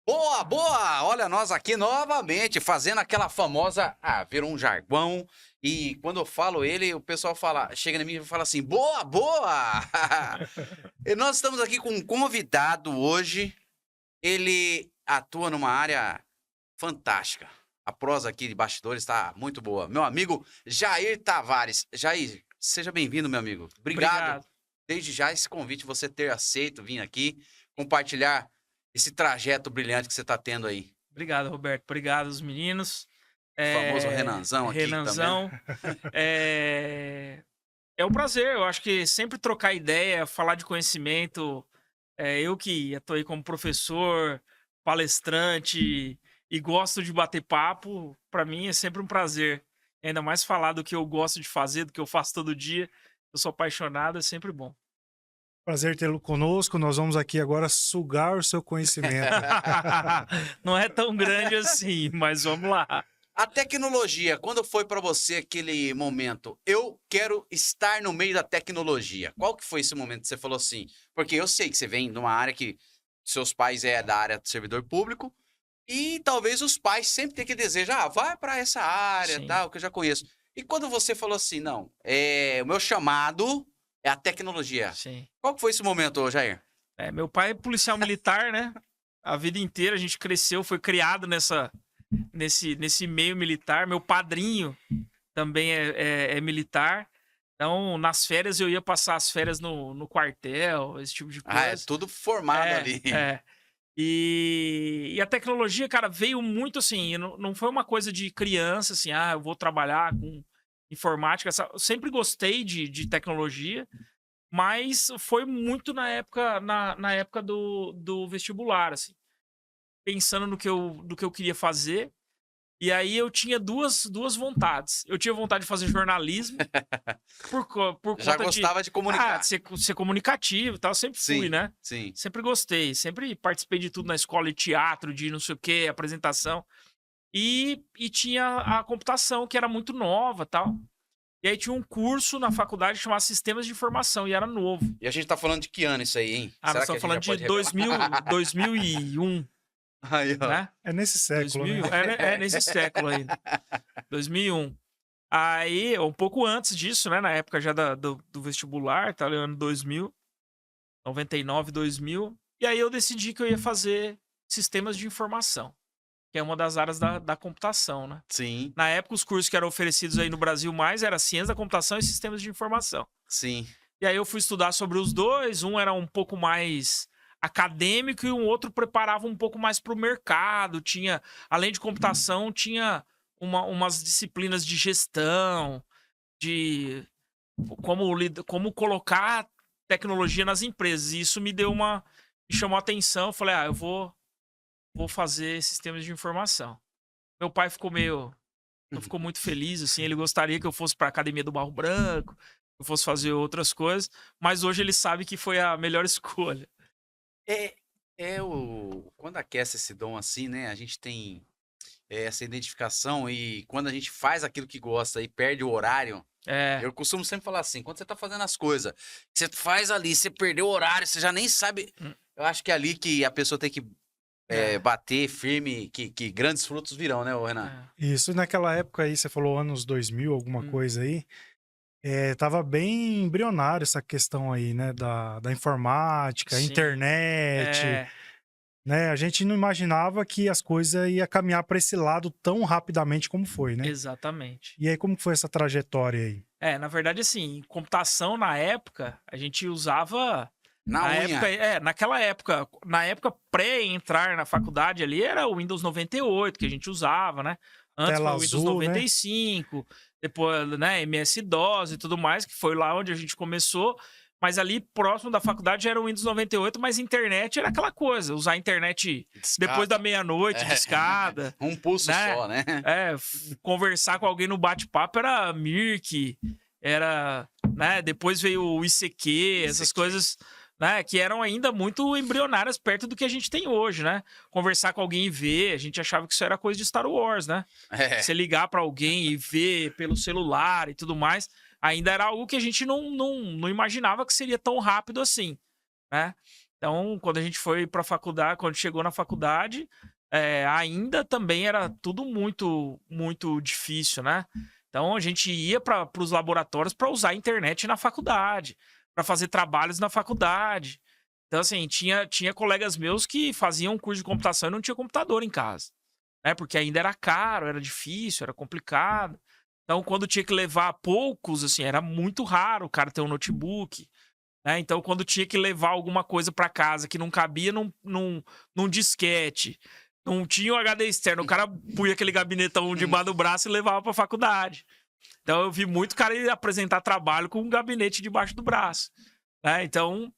Boa, boa! Olha, nós aqui novamente fazendo aquela famosa. Virou um jargão. E quando eu falo ele, o pessoal chega em mim e fala assim: boa, boa! E nós estamos aqui com um convidado hoje. Ele atua numa área fantástica. A prosa aqui de bastidores está muito boa. Meu amigo Jair Tavares. Jair, seja bem-vindo, meu amigo. Obrigado. Obrigado. Desde já esse convite, você ter aceito vir aqui compartilhar esse trajeto brilhante que você está tendo aí. Obrigado, Roberto. Obrigado, os meninos. O famoso Renanzão aqui também. Renanzão. É um prazer. Eu acho que sempre trocar ideia, falar de conhecimento. Eu que atuei como professor, palestrante e gosto de bater papo, para mim é sempre um prazer. Ainda mais falar do que eu gosto de fazer, do que eu faço todo dia. Eu sou apaixonado, é sempre bom. Prazer tê-lo conosco. Nós vamos aqui agora sugar o seu conhecimento. Não é tão grande assim, mas vamos lá. A tecnologia, quando foi para você aquele momento? Eu quero estar no meio da tecnologia. Qual que foi esse momento que você falou assim? Porque eu sei que você vem de uma área que seus pais é da área de servidor público e talvez os pais sempre tenham que desejar, vai para essa área, Sim, tal, que eu já conheço. E quando você falou assim, não, o meu chamado é a tecnologia. sim. Qual que foi esse momento, ô Jair? Meu pai é policial militar, né? A vida inteira a gente cresceu, foi criado nesse meio militar. Meu padrinho também é militar. Então, nas férias, eu ia passar as férias no quartel, esse tipo de É coisa. tudo formado É, ali. é. E a tecnologia, cara, veio muito assim. Não foi uma coisa de criança, assim, eu vou trabalhar com informática. Eu sempre gostei de tecnologia. Mas foi muito na época do vestibular, assim. Pensando no que eu queria fazer. E aí eu tinha duas vontades. Eu tinha vontade de fazer jornalismo por Já conta gostava de comunicar. ser comunicativo e tal. Eu sempre fui, Sim, né? sim. Sempre gostei. Sempre participei de tudo na escola, de teatro, de não sei o quê, apresentação. E tinha a computação, que era muito nova e tal. E aí tinha um curso na faculdade chamado Sistemas de Informação, e era novo. E a gente tá falando de que ano isso aí, hein? Nós Será que a estamos gente já falando de pode revelar? 2001, Aí, ó. né? É nesse século, né? 2001, é nesse século ainda. 2001. Aí, um pouco antes disso, né? Na época já do vestibular, tá ali, ano 2000, 99, 2000. E aí eu decidi que eu ia fazer Sistemas de Informação, que é uma das áreas da computação, né? Sim, Na época, os cursos que eram oferecidos aí no Brasil mais era Ciência da Computação e Sistemas de Informação. sim. E aí eu fui estudar sobre os dois. Um era um pouco mais acadêmico e um outro preparava um pouco mais para o mercado. Tinha, além de computação, tinha umas disciplinas de gestão, de como colocar tecnologia nas empresas. E isso me chamou a atenção. Eu falei, eu vou fazer sistemas de informação. Meu pai não ficou muito feliz, assim. Ele gostaria que eu fosse para a Academia do Barro Branco, que eu fosse fazer outras coisas, mas hoje ele sabe que foi a melhor escolha. É, quando aquece esse dom assim, né? A gente tem essa identificação e quando a gente faz aquilo que gosta e perde o horário, É, eu costumo sempre falar assim, quando você tá fazendo as coisas, você faz ali, você perdeu o horário, você já nem sabe. hum, Eu acho que é ali que a pessoa tem que é, bater firme, que grandes frutos virão, né, ô Renan? é. Isso, naquela época aí, você falou anos 2000, alguma Hum, coisa aí, tava bem embrionário essa questão aí, né, da informática, sim. internet, É, né? A gente não imaginava que as coisas iam caminhar para esse lado tão rapidamente como foi, né? exatamente. E aí, como que foi essa trajetória aí? Na verdade, assim, computação na época, a gente usava. Na unha. Na época pré-entrar na faculdade ali, era o Windows 98 que a gente usava, né? Antes Tela foi o Windows azul, né? 95, depois, né, MS-DOS e tudo mais, que foi lá onde a gente começou. Mas ali próximo da faculdade já era o Windows 98, mas internet era aquela coisa, usar a internet depois da Discada. meia-noite, É. discada, Um pulso né? só, né? Conversar com alguém no bate-papo era Mirk, era, né? Depois veio o ICQ, essas ICQ. coisas, né? Que eram ainda muito embrionárias perto do que a gente tem hoje, né? Conversar com alguém e ver, a gente achava que isso era coisa de Star Wars, né? É. Você ligar pra alguém e ver pelo celular e tudo mais, ainda era algo que a gente não imaginava que seria tão rápido assim, né? Então, quando a gente foi para a faculdade, quando chegou na faculdade, ainda também era tudo muito, muito difícil, né? Então, a gente ia para os laboratórios para usar a internet na faculdade, para fazer trabalhos na faculdade. Então, assim, tinha colegas meus que faziam um curso de computação e não tinha computador em casa, né? Porque ainda era caro, era difícil, era complicado. Então, quando tinha que levar poucos, assim, era muito raro o cara ter um notebook, né? Então, quando tinha que levar alguma coisa para casa que não cabia num disquete, não tinha o HD externo, o cara punha aquele gabinetão debaixo do braço e levava para a faculdade. Então, eu vi muito cara ir apresentar trabalho com um gabinete debaixo do braço, né? Então,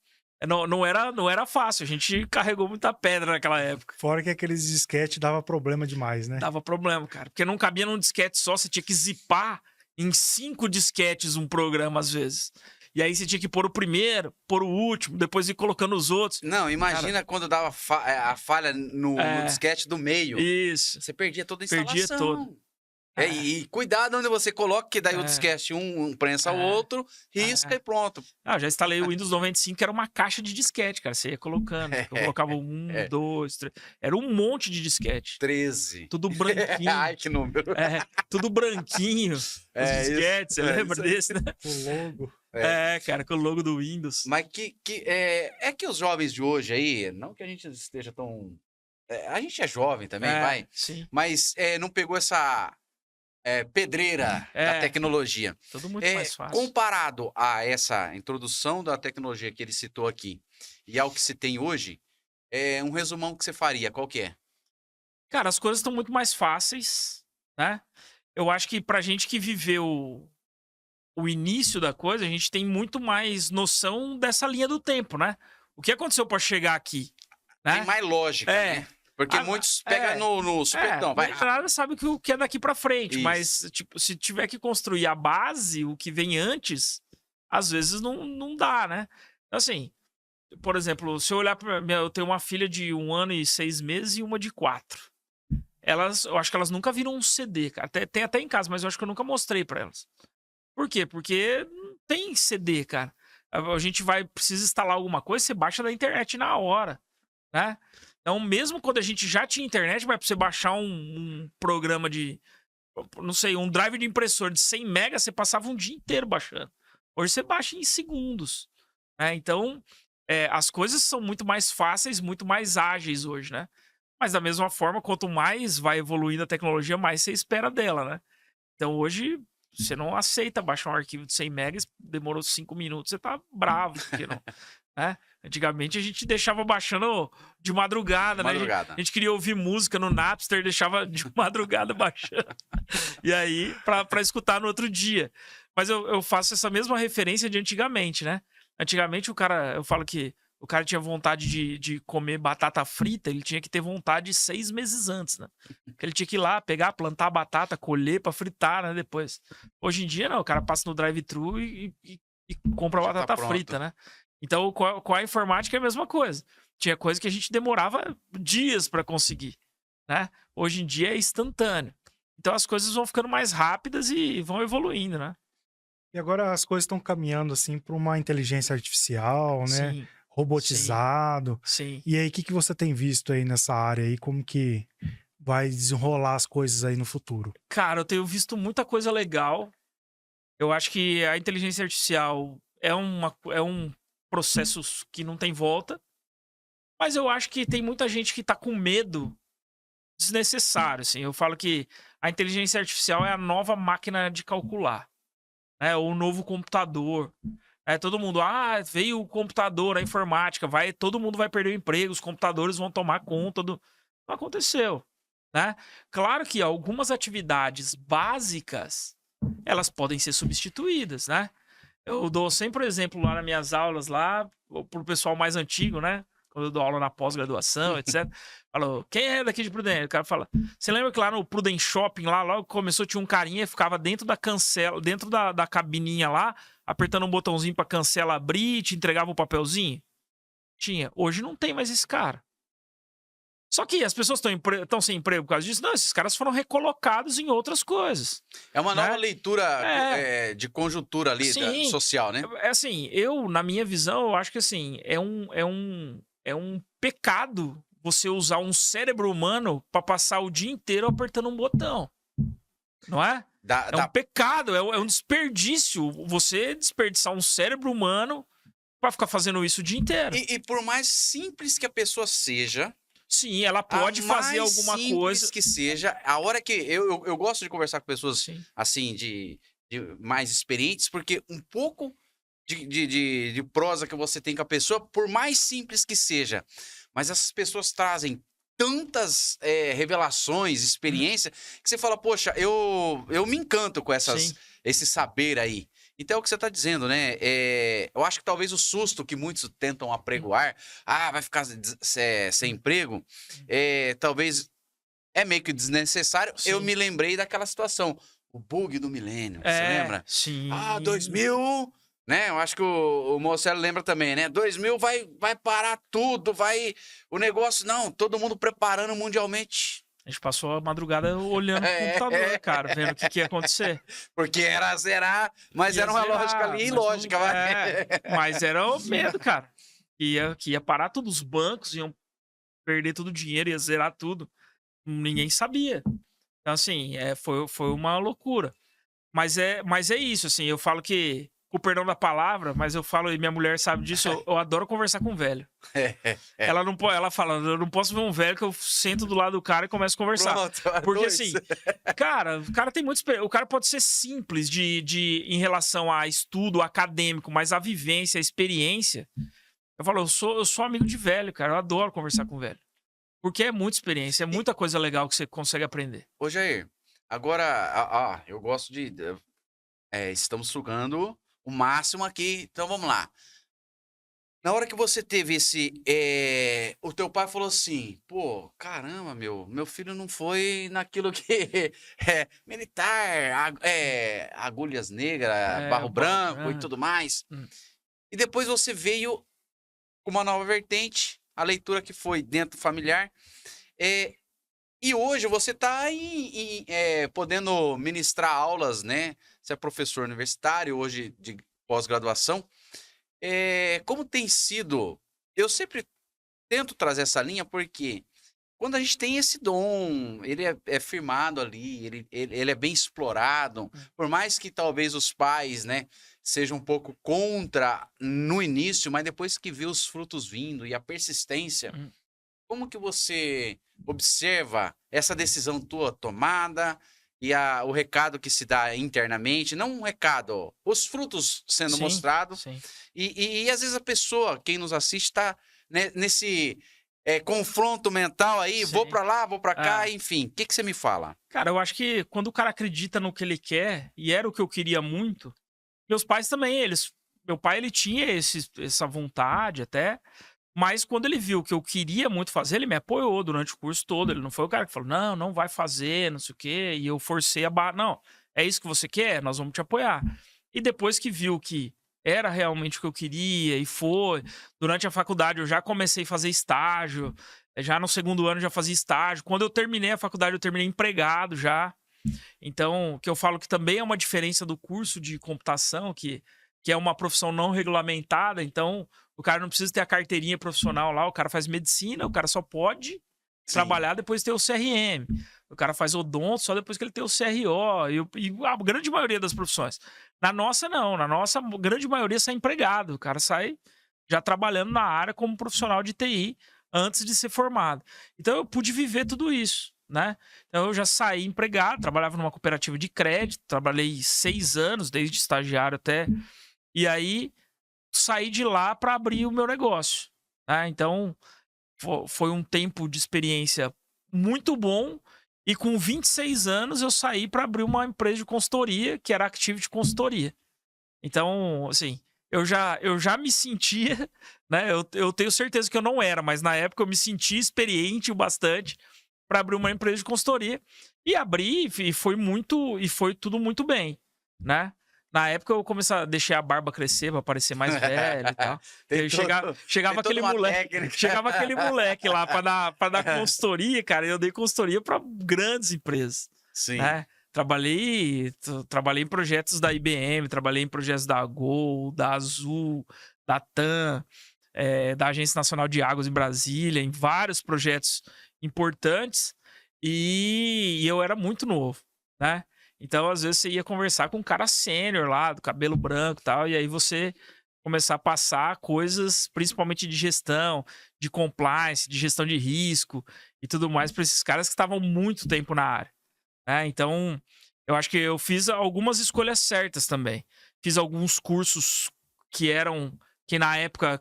não era fácil. A gente carregou muita pedra naquela época. Fora que aqueles disquete dava problema demais, né? Dava problema, cara. Porque não cabia num disquete só, você tinha que zipar em 5 disquetes um programa, às vezes. E aí você tinha que pôr o primeiro, pôr o último, depois ir colocando os outros. Não, imagina quando dava a falha no disquete do meio. Isso. Você perdia toda a instalação. Perdia todo. E cuidado onde você coloca, que daí o disquete um prensa o outro, risca e pronto. Eu já instalei o Windows 95, que era uma caixa de disquete, cara. Você ia colocando. Eu colocava 1, 2, 3. Era um monte de disquete. 13. Tudo branquinho. Ai, que número. Tudo branquinho. Os disquetes, você lembra desse, né? O logo. Cara, com o logo do Windows. Mas que os jovens de hoje aí, não que a gente esteja tão... a gente é jovem também, vai. Sim. Mas não pegou essa... pedreira da tecnologia. Tudo muito mais fácil. Comparado a essa introdução da tecnologia que ele citou aqui e ao que se tem hoje, um resumão que você faria, qual que é? Cara, as coisas estão muito mais fáceis, né? Eu acho que pra gente que viveu o início da coisa, a gente tem muito mais noção dessa linha do tempo, né? O que aconteceu pra chegar aqui, né? Tem mais lógica, né? Porque muitos pegam no supetão, vai rápido. Nada sabe o que é daqui pra frente, Isso. mas tipo, se tiver que construir a base, o que vem antes, às vezes não dá, né? Então, assim, por exemplo, se eu olhar pra... Eu tenho uma filha de 1 ano e 6 meses e uma de 4. Eu acho que elas nunca viram um CD, cara. Tem até em casa, mas eu acho que eu nunca mostrei pra elas. Por quê? Porque não tem CD, cara. A gente precisa instalar alguma coisa, você baixa da internet na hora, né? Então, mesmo quando a gente já tinha internet, vai pra você baixar um programa de, não sei, um drive de impressora de 100 megas, você passava um dia inteiro baixando. Hoje você baixa em segundos, né? Então, as coisas são muito mais fáceis, muito mais ágeis hoje, né? Mas da mesma forma, quanto mais vai evoluindo a tecnologia, mais você espera dela, né? Então, hoje, você não aceita baixar um arquivo de 100 megas, demorou 5 minutos, você tá bravo, porque não... né? Antigamente a gente deixava baixando de madrugada, né? A gente queria ouvir música no Napster, deixava de madrugada baixando. E aí, pra escutar no outro dia. Mas eu faço essa mesma referência de antigamente, né? Antigamente eu falo que o cara tinha vontade de comer batata frita, ele tinha que ter vontade 6 meses antes, né? Porque ele tinha que ir lá, pegar, plantar a batata, colher pra fritar, né? Depois. Hoje em dia, não, o cara passa no drive-thru e compra a batata frita, né? Então, com a informática é a mesma coisa. Tinha coisa que a gente demorava dias para conseguir, né? Hoje em dia é instantâneo. Então, as coisas vão ficando mais rápidas e vão evoluindo, né? E agora as coisas estão caminhando, assim, para uma inteligência artificial, né? Sim. Robotizado. Sim. E aí, o que você tem visto aí nessa área aí? Como que vai desenrolar as coisas aí no futuro? Cara, eu tenho visto muita coisa legal. Eu acho que a inteligência artificial é um processo que não tem volta, mas eu acho que tem muita gente que tá com medo desnecessário, assim. Eu falo que a inteligência artificial é a nova máquina de calcular, né? Ou o novo computador. Todo mundo, veio o computador, a informática, todo mundo vai perder o emprego, os computadores vão tomar conta do... Não aconteceu, né? Claro que algumas atividades básicas, elas podem ser substituídas, né? Eu dou sempre o exemplo lá nas minhas aulas, lá, pro pessoal mais antigo, né? Quando eu dou aula na pós-graduação, etc. Falo, quem é daqui de Prudente? O cara fala, você lembra que lá no Prudent Shopping, lá, logo começou, tinha um carinha que ficava dentro da cancela, dentro da cabininha lá, apertando um botãozinho pra cancela abrir, te entregava um papelzinho? Tinha. Hoje não tem mais esse cara. Só que as pessoas estão sem emprego por causa disso? Não, esses caras foram recolocados em outras coisas. É uma nova leitura de conjuntura ali social, né? Assim, na minha visão, eu acho que assim, é um é um pecado você usar um cérebro humano para passar o dia inteiro apertando um botão. Não é? É um pecado, é um desperdício você desperdiçar um cérebro humano para ficar fazendo isso o dia inteiro. E por mais simples que a pessoa seja... Sim, ela pode fazer alguma coisa. Simples que seja, a hora que... Eu gosto de conversar com pessoas, Sim. assim, de mais experientes, porque um pouco de prosa que você tem com a pessoa, por mais simples que seja, mas essas pessoas trazem tantas revelações, experiência, que você fala, poxa, eu me encanto com esse saber aí. Então é o que você está dizendo, né? Eu acho que talvez o susto que muitos tentam apregoar, vai ficar sem emprego, talvez é meio que desnecessário. Sim. Eu me lembrei daquela situação, o bug do milênio, você lembra? Sim. 2000... Né? Eu acho que o Marcelo lembra também, né? 2000 vai parar tudo, o negócio... Não, todo mundo preparando mundialmente. A gente passou a madrugada olhando o computador, cara, vendo o que ia acontecer. Porque era zerar, mas era uma lógica ali ilógica. Mas era o medo, cara. Que ia parar tudo, os bancos iam perder todo o dinheiro, ia zerar tudo. Ninguém sabia. Então, assim, foi uma loucura. Mas é isso, assim, eu falo que... Com o perdão da palavra, mas eu falo, e minha mulher sabe disso, eu adoro conversar com velho. Ela fala, eu não posso ver um velho que eu sento do lado do cara e começo a conversar. Pronto, porque assim, cara, o cara tem muito... O cara pode ser simples em relação a estudo acadêmico, mas a vivência, a experiência... Eu falo, eu sou amigo de velho, cara, eu adoro conversar com velho. Porque é muita experiência, é muita coisa legal que você consegue aprender. Ô, Jair, agora, eu gosto de... estamos sugando... o máximo aqui, então vamos lá. Na hora que você teve o teu pai falou assim, pô, caramba, meu filho não foi naquilo que militar, agulhas negras, barro branco e tudo mais. E depois você veio com uma nova vertente, a leitura que foi dentro familiar. E hoje você está podendo ministrar aulas, né? Você é professor universitário, hoje de pós-graduação. Como tem sido... Eu sempre tento trazer essa linha porque quando a gente tem esse dom, ele é firmado ali, ele é bem explorado. Por mais que talvez os pais, né, sejam um pouco contra no início, mas depois que vê os frutos vindo e a persistência... Como que você observa essa decisão tua tomada e o recado que se dá internamente? Não um recado, os frutos sendo mostrados. Sim. E às vezes a pessoa, quem nos assiste, está nesse confronto mental aí, vou para lá, vou para cá, enfim. O que você me fala? Cara, eu acho que quando o cara acredita no que ele quer, e era o que eu queria muito, meus pais também, meu pai, ele tinha essa vontade até... Mas quando ele viu que eu queria muito fazer, ele me apoiou durante o curso todo. Ele não foi o cara que falou, não vai fazer, não sei o quê. E eu forcei a barra. Não, é isso que você quer? Nós vamos te apoiar. E depois que viu que era realmente o que eu queria e foi... Durante a faculdade eu já comecei a fazer estágio. Já no segundo ano eu já fazia estágio. Quando eu terminei a faculdade eu terminei empregado já. Então, que eu falo que também é uma diferença do curso de computação, que é uma profissão não regulamentada. Então... O cara não precisa ter a carteirinha profissional lá, o cara faz medicina, o cara só pode trabalhar depois de ter o CRM. O cara faz odonto só depois que ele tem o CRO. E a grande maioria das profissões. Na nossa, não. Na nossa, a grande maioria sai empregado. O cara sai já trabalhando na área como profissional de TI antes de ser formado. Então, eu pude viver tudo isso, né? Então, eu já saí empregado, trabalhava numa cooperativa de crédito, trabalhei 6 anos, desde estagiário até... E aí... saí de lá para abrir o meu negócio, né? Então, foi um tempo de experiência muito bom e com 26 anos eu saí para abrir uma empresa de consultoria, que era Activity Consultoria. Então, assim, eu já me sentia, né? Eu tenho certeza que eu não era, mas na época eu me sentia experiente o bastante para abrir uma empresa de consultoria e abri e foi tudo muito bem, né? Na época eu comecei a deixar a barba crescer pra parecer mais velho e tal. Chegava aquele moleque lá pra dar consultoria, cara. E eu dei consultoria pra grandes empresas. Sim. Né? Trabalhei em projetos da IBM, trabalhei em projetos da Gol, da Azul, da TAM. da Agência Nacional de Águas em Brasília, em vários projetos importantes, e eu era muito novo, né? Então, às vezes, você ia conversar com um cara sênior lá, do cabelo branco e tal, e aí você começar a passar coisas, principalmente de gestão, de compliance, de gestão de risco e tudo mais, para esses caras que estavam muito tempo na área, né? Então, eu acho que eu fiz algumas escolhas certas também. Fiz alguns cursos que na época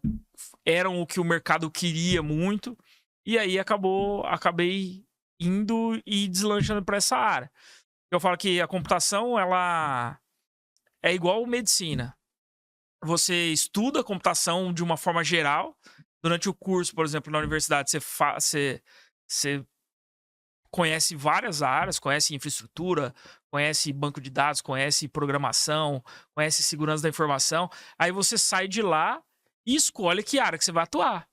eram o que o mercado queria muito, e aí acabei indo e deslanchando para essa área. Eu falo que a computação, ela é igual medicina. Você estuda a computação de uma forma geral. Durante o curso, por exemplo, na universidade, você conhece várias áreas, conhece infraestrutura, conhece banco de dados, conhece programação, conhece segurança da informação. Aí você sai de lá e escolhe que área que você vai atuar,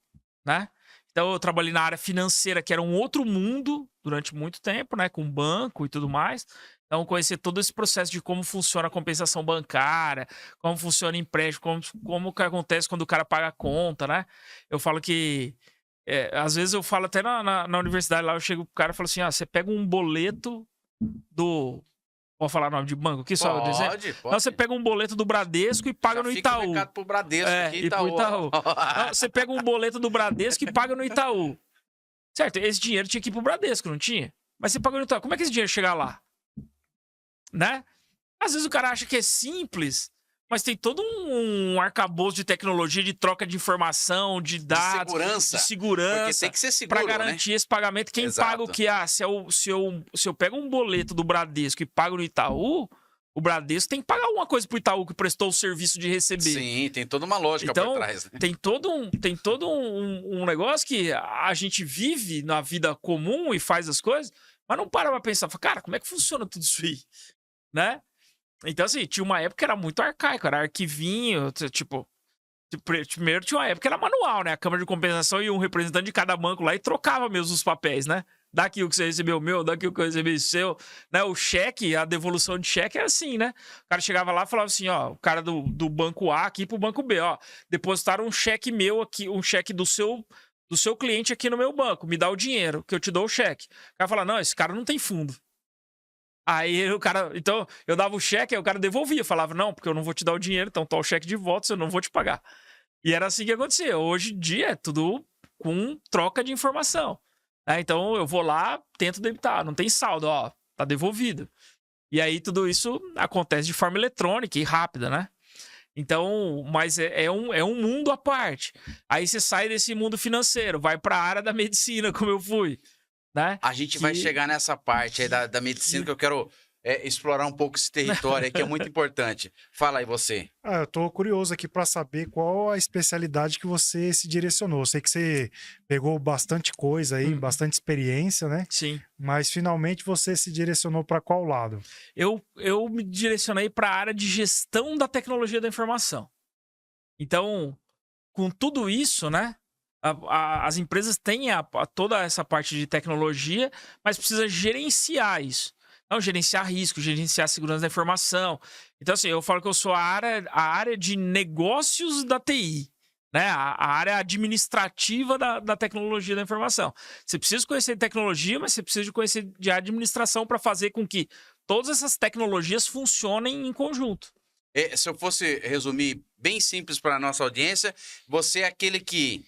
né? Então, eu trabalhei na área financeira, que era um outro mundo durante muito tempo, né? Com banco e tudo mais. Então, conhecer todo esse processo de como funciona a compensação bancária, como funciona empréstimo, como que acontece quando o cara paga a conta, né? Eu falo que... às vezes eu falo até na universidade lá, eu chego pro cara e falo assim, você pega um boleto do... Pode falar o nome de banco aqui? Só Pode. Então, você pega um boleto do Bradesco e paga no Fica Itaú. o recado pro Bradesco aqui, E pro Itaú. Não, você pega um boleto do Bradesco e paga no Itaú. Certo, esse dinheiro tinha que ir pro Bradesco, não tinha? Mas você pagou no Itaú. Como é que esse dinheiro chega lá? Né? Às vezes o cara acha que é simples, mas tem todo um arcabouço de tecnologia, de troca de informação, de dados, de segurança. Porque tem que ser seguro, para garantir esse pagamento. Quem paga o que? Se eu pego um boleto do Bradesco e pago no Itaú, o Bradesco tem que pagar alguma coisa pro Itaú que prestou o serviço de receber. Sim, tem toda uma lógica por trás, né? Tem todo um negócio que a gente vive na vida comum e faz as coisas, mas não para pra pensar, cara, como é que funciona tudo isso aí? Né? Então, assim, tinha uma época que era muito arcaico, era arquivinho, tipo... Primeiro tinha uma época que era manual, né? A Câmara de Compensação e um representante de cada banco lá e trocava mesmo os papéis, né? Daqui o que você recebeu meu, daqui o que eu recebi seu, né? O cheque, a devolução de cheque é assim, né? O cara chegava lá e falava assim, o cara do banco A aqui pro banco B, depositaram um cheque meu aqui, um cheque do seu cliente aqui no meu banco, me dá o dinheiro, que eu te dou o cheque. O cara fala, não, esse cara não tem fundo. Aí o cara... Então, eu dava o cheque, aí o cara devolvia. Falava, não, porque eu não vou te dar o dinheiro, então tá o cheque de volta, eu não vou te pagar. E era assim que acontecia. Hoje em dia é tudo com troca de informação. Então, eu vou lá, tento debitar. Não tem saldo, tá devolvido. E aí, tudo isso acontece de forma eletrônica e rápida, né? Então, mas é um mundo à parte. Aí você sai desse mundo financeiro, vai para a área da medicina, como eu fui. Né? A gente vai chegar nessa parte aí da medicina que eu quero explorar um pouco esse território aí, que é muito importante. Fala aí você. Eu tô curioso aqui para saber qual a especialidade que você se direcionou. Eu sei que você pegou bastante coisa aí, bastante experiência, né? Sim. Mas finalmente você se direcionou para qual lado? Eu me direcionei para a área de gestão da tecnologia da informação. Então, com tudo isso, né? As empresas têm toda essa parte de tecnologia, mas precisa gerenciar isso. Então, gerenciar risco, gerenciar a segurança da informação. Então, assim, eu falo que eu sou a área de negócios da TI, né? A área administrativa da tecnologia da informação. Você precisa conhecer de tecnologia, mas você precisa de conhecer de administração para fazer com que todas essas tecnologias funcionem em conjunto. Se eu fosse resumir bem simples para a nossa audiência, você é aquele que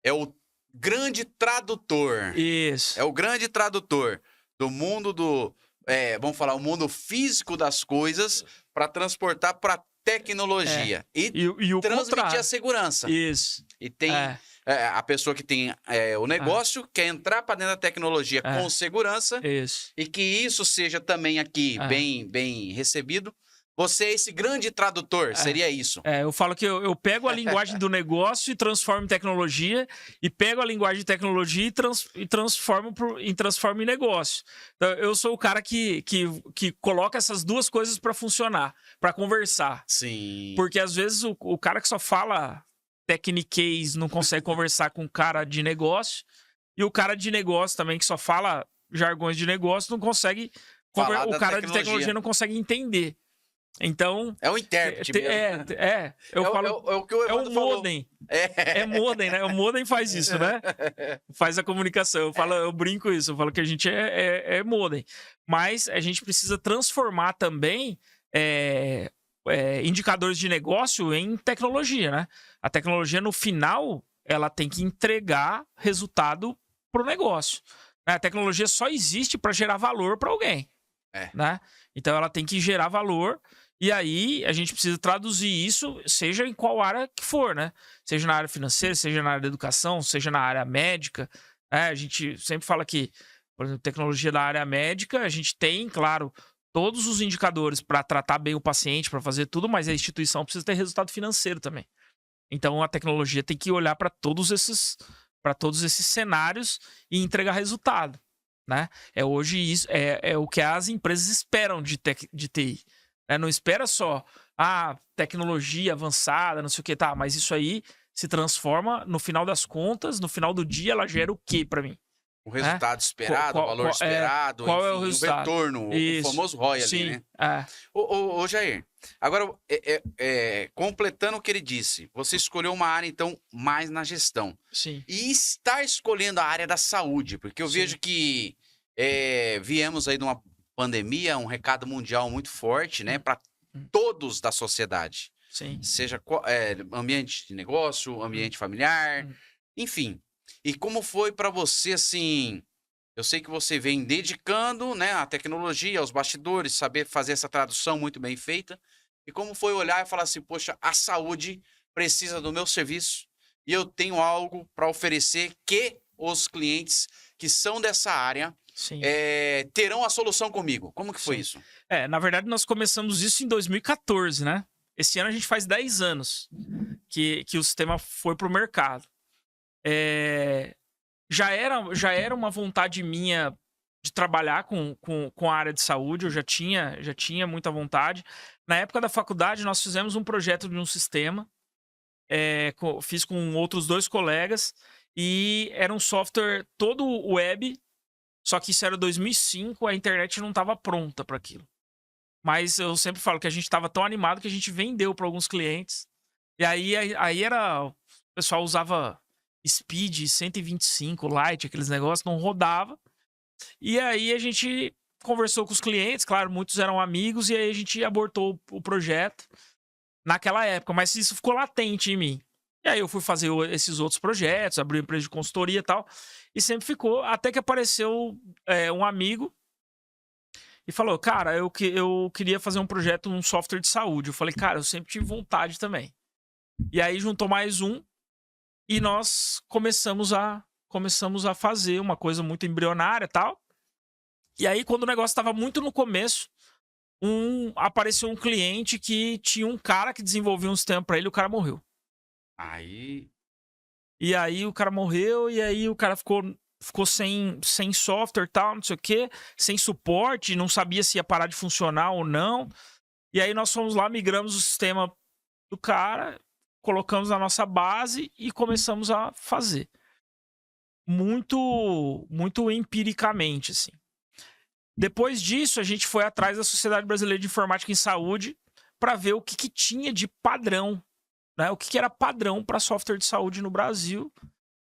é o grande tradutor. Isso. É o grande tradutor do mundo vamos falar, o mundo físico das coisas para transportar para tecnologia. E o transmitir contrário. a segurança. Isso. E tem a pessoa que tem o negócio, quer entrar para dentro da tecnologia com segurança. Isso. E que isso seja também aqui bem recebido. Você é esse grande tradutor, seria isso. Eu falo que eu pego a linguagem do negócio e transformo em tecnologia, e pego a linguagem de tecnologia e transformo em negócio. Então, eu sou o cara que coloca essas duas coisas para funcionar, para conversar. Sim. Porque às vezes o cara que só fala tecniquez não consegue conversar com o cara de negócio, e o cara de negócio também que só fala jargões de negócio não consegue... O cara de tecnologia não consegue entender. Então, É o intérprete mesmo. eu falo, é o que o é o Evandro falou. modem. É. É modem, né? O modem faz isso, né? Faz a comunicação. Eu brinco isso, eu falo que a gente é modem. Mas a gente precisa transformar também indicadores de negócio em tecnologia, né? A tecnologia, no final, ela tem que entregar resultado para o negócio. A tecnologia só existe para gerar valor para alguém. Né? Então, ela tem que gerar valor. E aí, a gente precisa traduzir isso, seja em qual área que for, né? Seja na área financeira, seja na área da educação, seja na área médica. A gente sempre fala que, por exemplo, tecnologia da área médica, a gente tem, claro, todos os indicadores para tratar bem o paciente, para fazer tudo, mas a instituição precisa ter resultado financeiro também. Então, a tecnologia tem que olhar para todos esses cenários e entregar resultado, né? Hoje isso é o que as empresas esperam de TI. Não espera só tecnologia avançada, não sei o que, tá, mas isso aí se transforma, no final das contas, no final do dia, ela gera o que para mim? O resultado esperado, o valor esperado, qual enfim, é o resultado? retorno, o famoso ROI ali, Sim, né? Ô, Jair, agora, completando o que ele disse, você escolheu uma área, então, mais na gestão. Sim. E está escolhendo a área da saúde, porque eu vejo que viemos aí de uma pandemia, um recado mundial muito forte, né, para todos da sociedade. Sim. Seja ambiente de negócio, ambiente familiar, enfim. E como foi para você, assim, eu sei que você vem dedicando, né, a tecnologia, aos bastidores, saber fazer essa tradução muito bem feita. E como foi olhar e falar assim, poxa, a saúde precisa do meu serviço e eu tenho algo para oferecer que os clientes que são dessa área terão a solução comigo. Como que foi isso? Na verdade, nós começamos isso em 2014, né? Esse ano a gente faz 10 anos que o sistema foi para o mercado. Já era uma vontade minha de trabalhar com a área de saúde, eu já tinha muita vontade. Na época da faculdade, nós fizemos um projeto de um sistema, fiz com outros 2 colegas, e era um software todo web, só que isso era 2005, a internet não estava pronta para aquilo. Mas eu sempre falo que a gente estava tão animado que a gente vendeu para alguns clientes. E aí o pessoal usava Speed 125, Lite, aqueles negócios, não rodava. E aí a gente conversou com os clientes, claro, muitos eram amigos, e aí a gente abortou o projeto naquela época, mas isso ficou latente em mim. E aí eu fui fazer esses outros projetos, abri uma empresa de consultoria e tal, e sempre ficou, até que apareceu um amigo e falou, cara, eu queria fazer um projeto, um software de saúde. Eu falei, cara, eu sempre tive vontade também. E aí juntou mais um, e nós começamos a fazer uma coisa muito embrionária e tal. E aí, quando o negócio estava muito no começo, apareceu um cliente que tinha um cara que desenvolveu um sistema para ele, e o cara morreu. E aí o cara morreu, e aí o cara ficou sem software e tal, não sei o quê, sem suporte, não sabia se ia parar de funcionar ou não. E aí nós fomos lá, migramos o sistema do cara, colocamos na nossa base e começamos a fazer. Muito, muito empiricamente, assim. Depois disso, a gente foi atrás da Sociedade Brasileira de Informática em Saúde para ver o que tinha de padrão, né? O que era padrão para software de saúde no Brasil,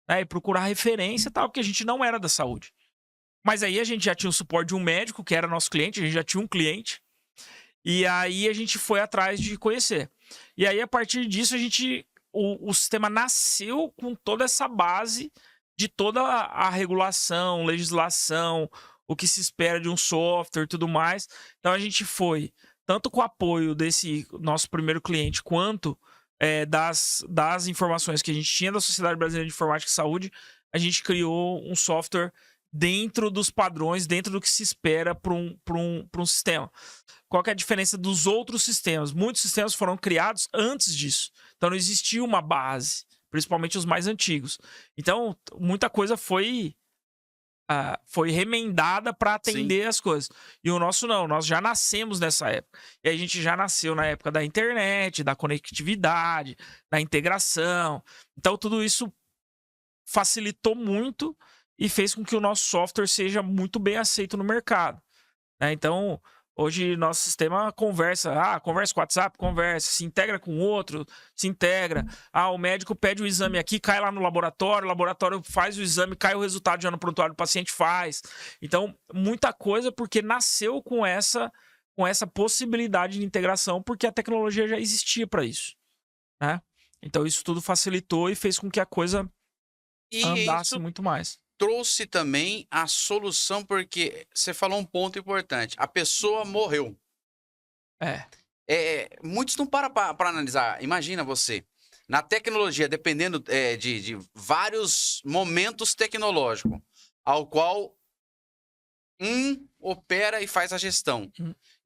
né? E procurar referência e tal, porque a gente não era da saúde. Mas aí a gente já tinha o suporte de um médico, que era nosso cliente, a gente já tinha um cliente, e aí a gente foi atrás de conhecer. E aí, a partir disso, o sistema nasceu com toda essa base de toda a regulação, legislação, o que se espera de um software e tudo mais. Então, a gente foi, tanto com o apoio desse nosso primeiro cliente, quanto das informações que a gente tinha da Sociedade Brasileira de Informática e Saúde, a gente criou um software dentro dos padrões, dentro do que se espera para um sistema. Qual que é a diferença dos outros sistemas? Muitos sistemas foram criados antes disso. Então, não existia uma base, principalmente os mais antigos. Então, muita coisa foi remendada para atender as coisas. E o nosso não, nós já nascemos nessa época. E a gente já nasceu na época da internet, da conectividade, da integração. Então, tudo isso facilitou muito e fez com que o nosso software seja muito bem aceito no mercado. Então, Hoje, nosso sistema conversa. Conversa com o WhatsApp, conversa. Se integra com outro, se integra. O médico pede o exame aqui, cai lá no laboratório, o laboratório faz o exame, cai o resultado já no prontuário, o paciente faz. Então, muita coisa porque nasceu com essa possibilidade de integração, porque a tecnologia já existia para isso, né? Então, isso tudo facilitou e fez com que a coisa andasse isso muito mais. trouxe também a solução, porque você falou um ponto importante. A pessoa morreu. Muitos não param para analisar. Imagina você, na tecnologia, dependendo de vários momentos tecnológicos, ao qual um opera e faz a gestão.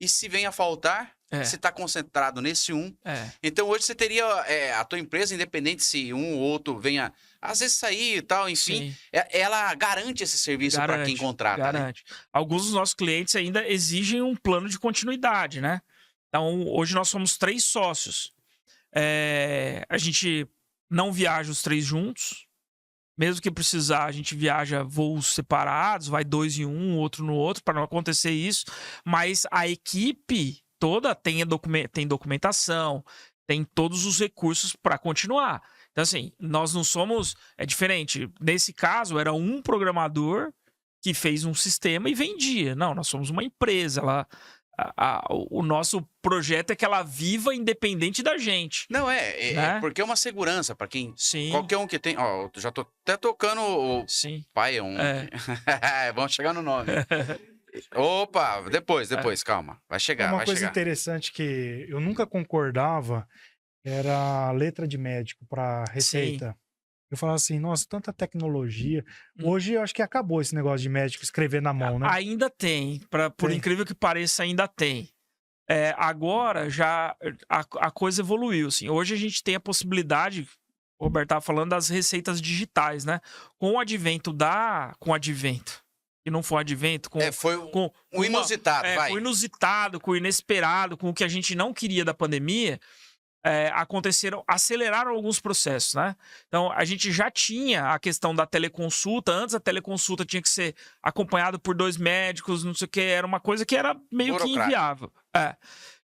E se vem a faltar, você está concentrado nesse um. Então, hoje você teria a tua empresa, independente se um ou outro venha, às vezes sair e tal, enfim, ela garante esse serviço para quem contrata. Garante. Né? Alguns dos nossos clientes ainda exigem um plano de continuidade, né? Então, hoje nós somos 3 sócios. A gente não viaja os 3 juntos. Mesmo que precisar, a gente viaja voos separados, vai 2 em um, outro no outro, para não acontecer isso. Mas a equipe toda tem documentação, tem todos os recursos para continuar. Então, assim, nós não somos... É diferente. Nesse caso, era um programador que fez um sistema e vendia. Não, nós somos uma empresa. O nosso projeto é que ela viva independente da gente. Não, né? Porque é uma segurança para quem... Sim. Qualquer um que tem... Ó, já tô até tocando o pai. Vamos chegar no nome. Opa, depois, calma. Vai chegar, Uma coisa interessante que eu nunca concordava era a letra de médico para receita. Sim. Eu falava assim, nossa, tanta tecnologia. Hoje eu acho que acabou esse negócio de médico escrever na mão, né? Ainda tem. Por incrível que pareça, ainda tem. Agora já a coisa evoluiu. Assim. Hoje a gente tem a possibilidade, o Roberto estava falando, das receitas digitais, né? Com o advento que não foi advento, foi o inusitado, vai. Com o inusitado, com o inesperado, com o que a gente não queria da pandemia, aceleraram alguns processos, né? Então, a gente já tinha a questão da teleconsulta. Antes, a teleconsulta tinha que ser acompanhado por 2 médicos, não sei o que. Era uma coisa que era meio que inviável.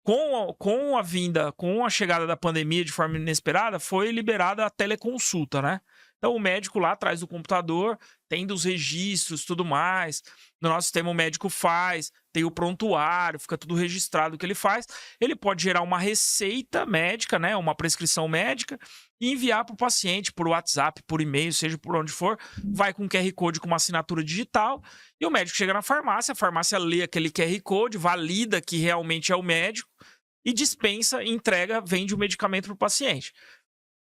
Com a chegada da pandemia de forma inesperada, foi liberada a teleconsulta, né? Então, o médico lá atrás do computador tem dos registros, tudo mais. No nosso sistema, o médico faz, tem o prontuário, fica tudo registrado o que ele faz. Ele pode gerar uma receita médica, né? Uma prescrição médica, e enviar para o paciente por WhatsApp, por e-mail, seja por onde for. Vai com QR Code com uma assinatura digital. E o médico chega na farmácia, a farmácia lê aquele QR Code, valida que realmente é o médico e dispensa, entrega, vende o medicamento para o paciente.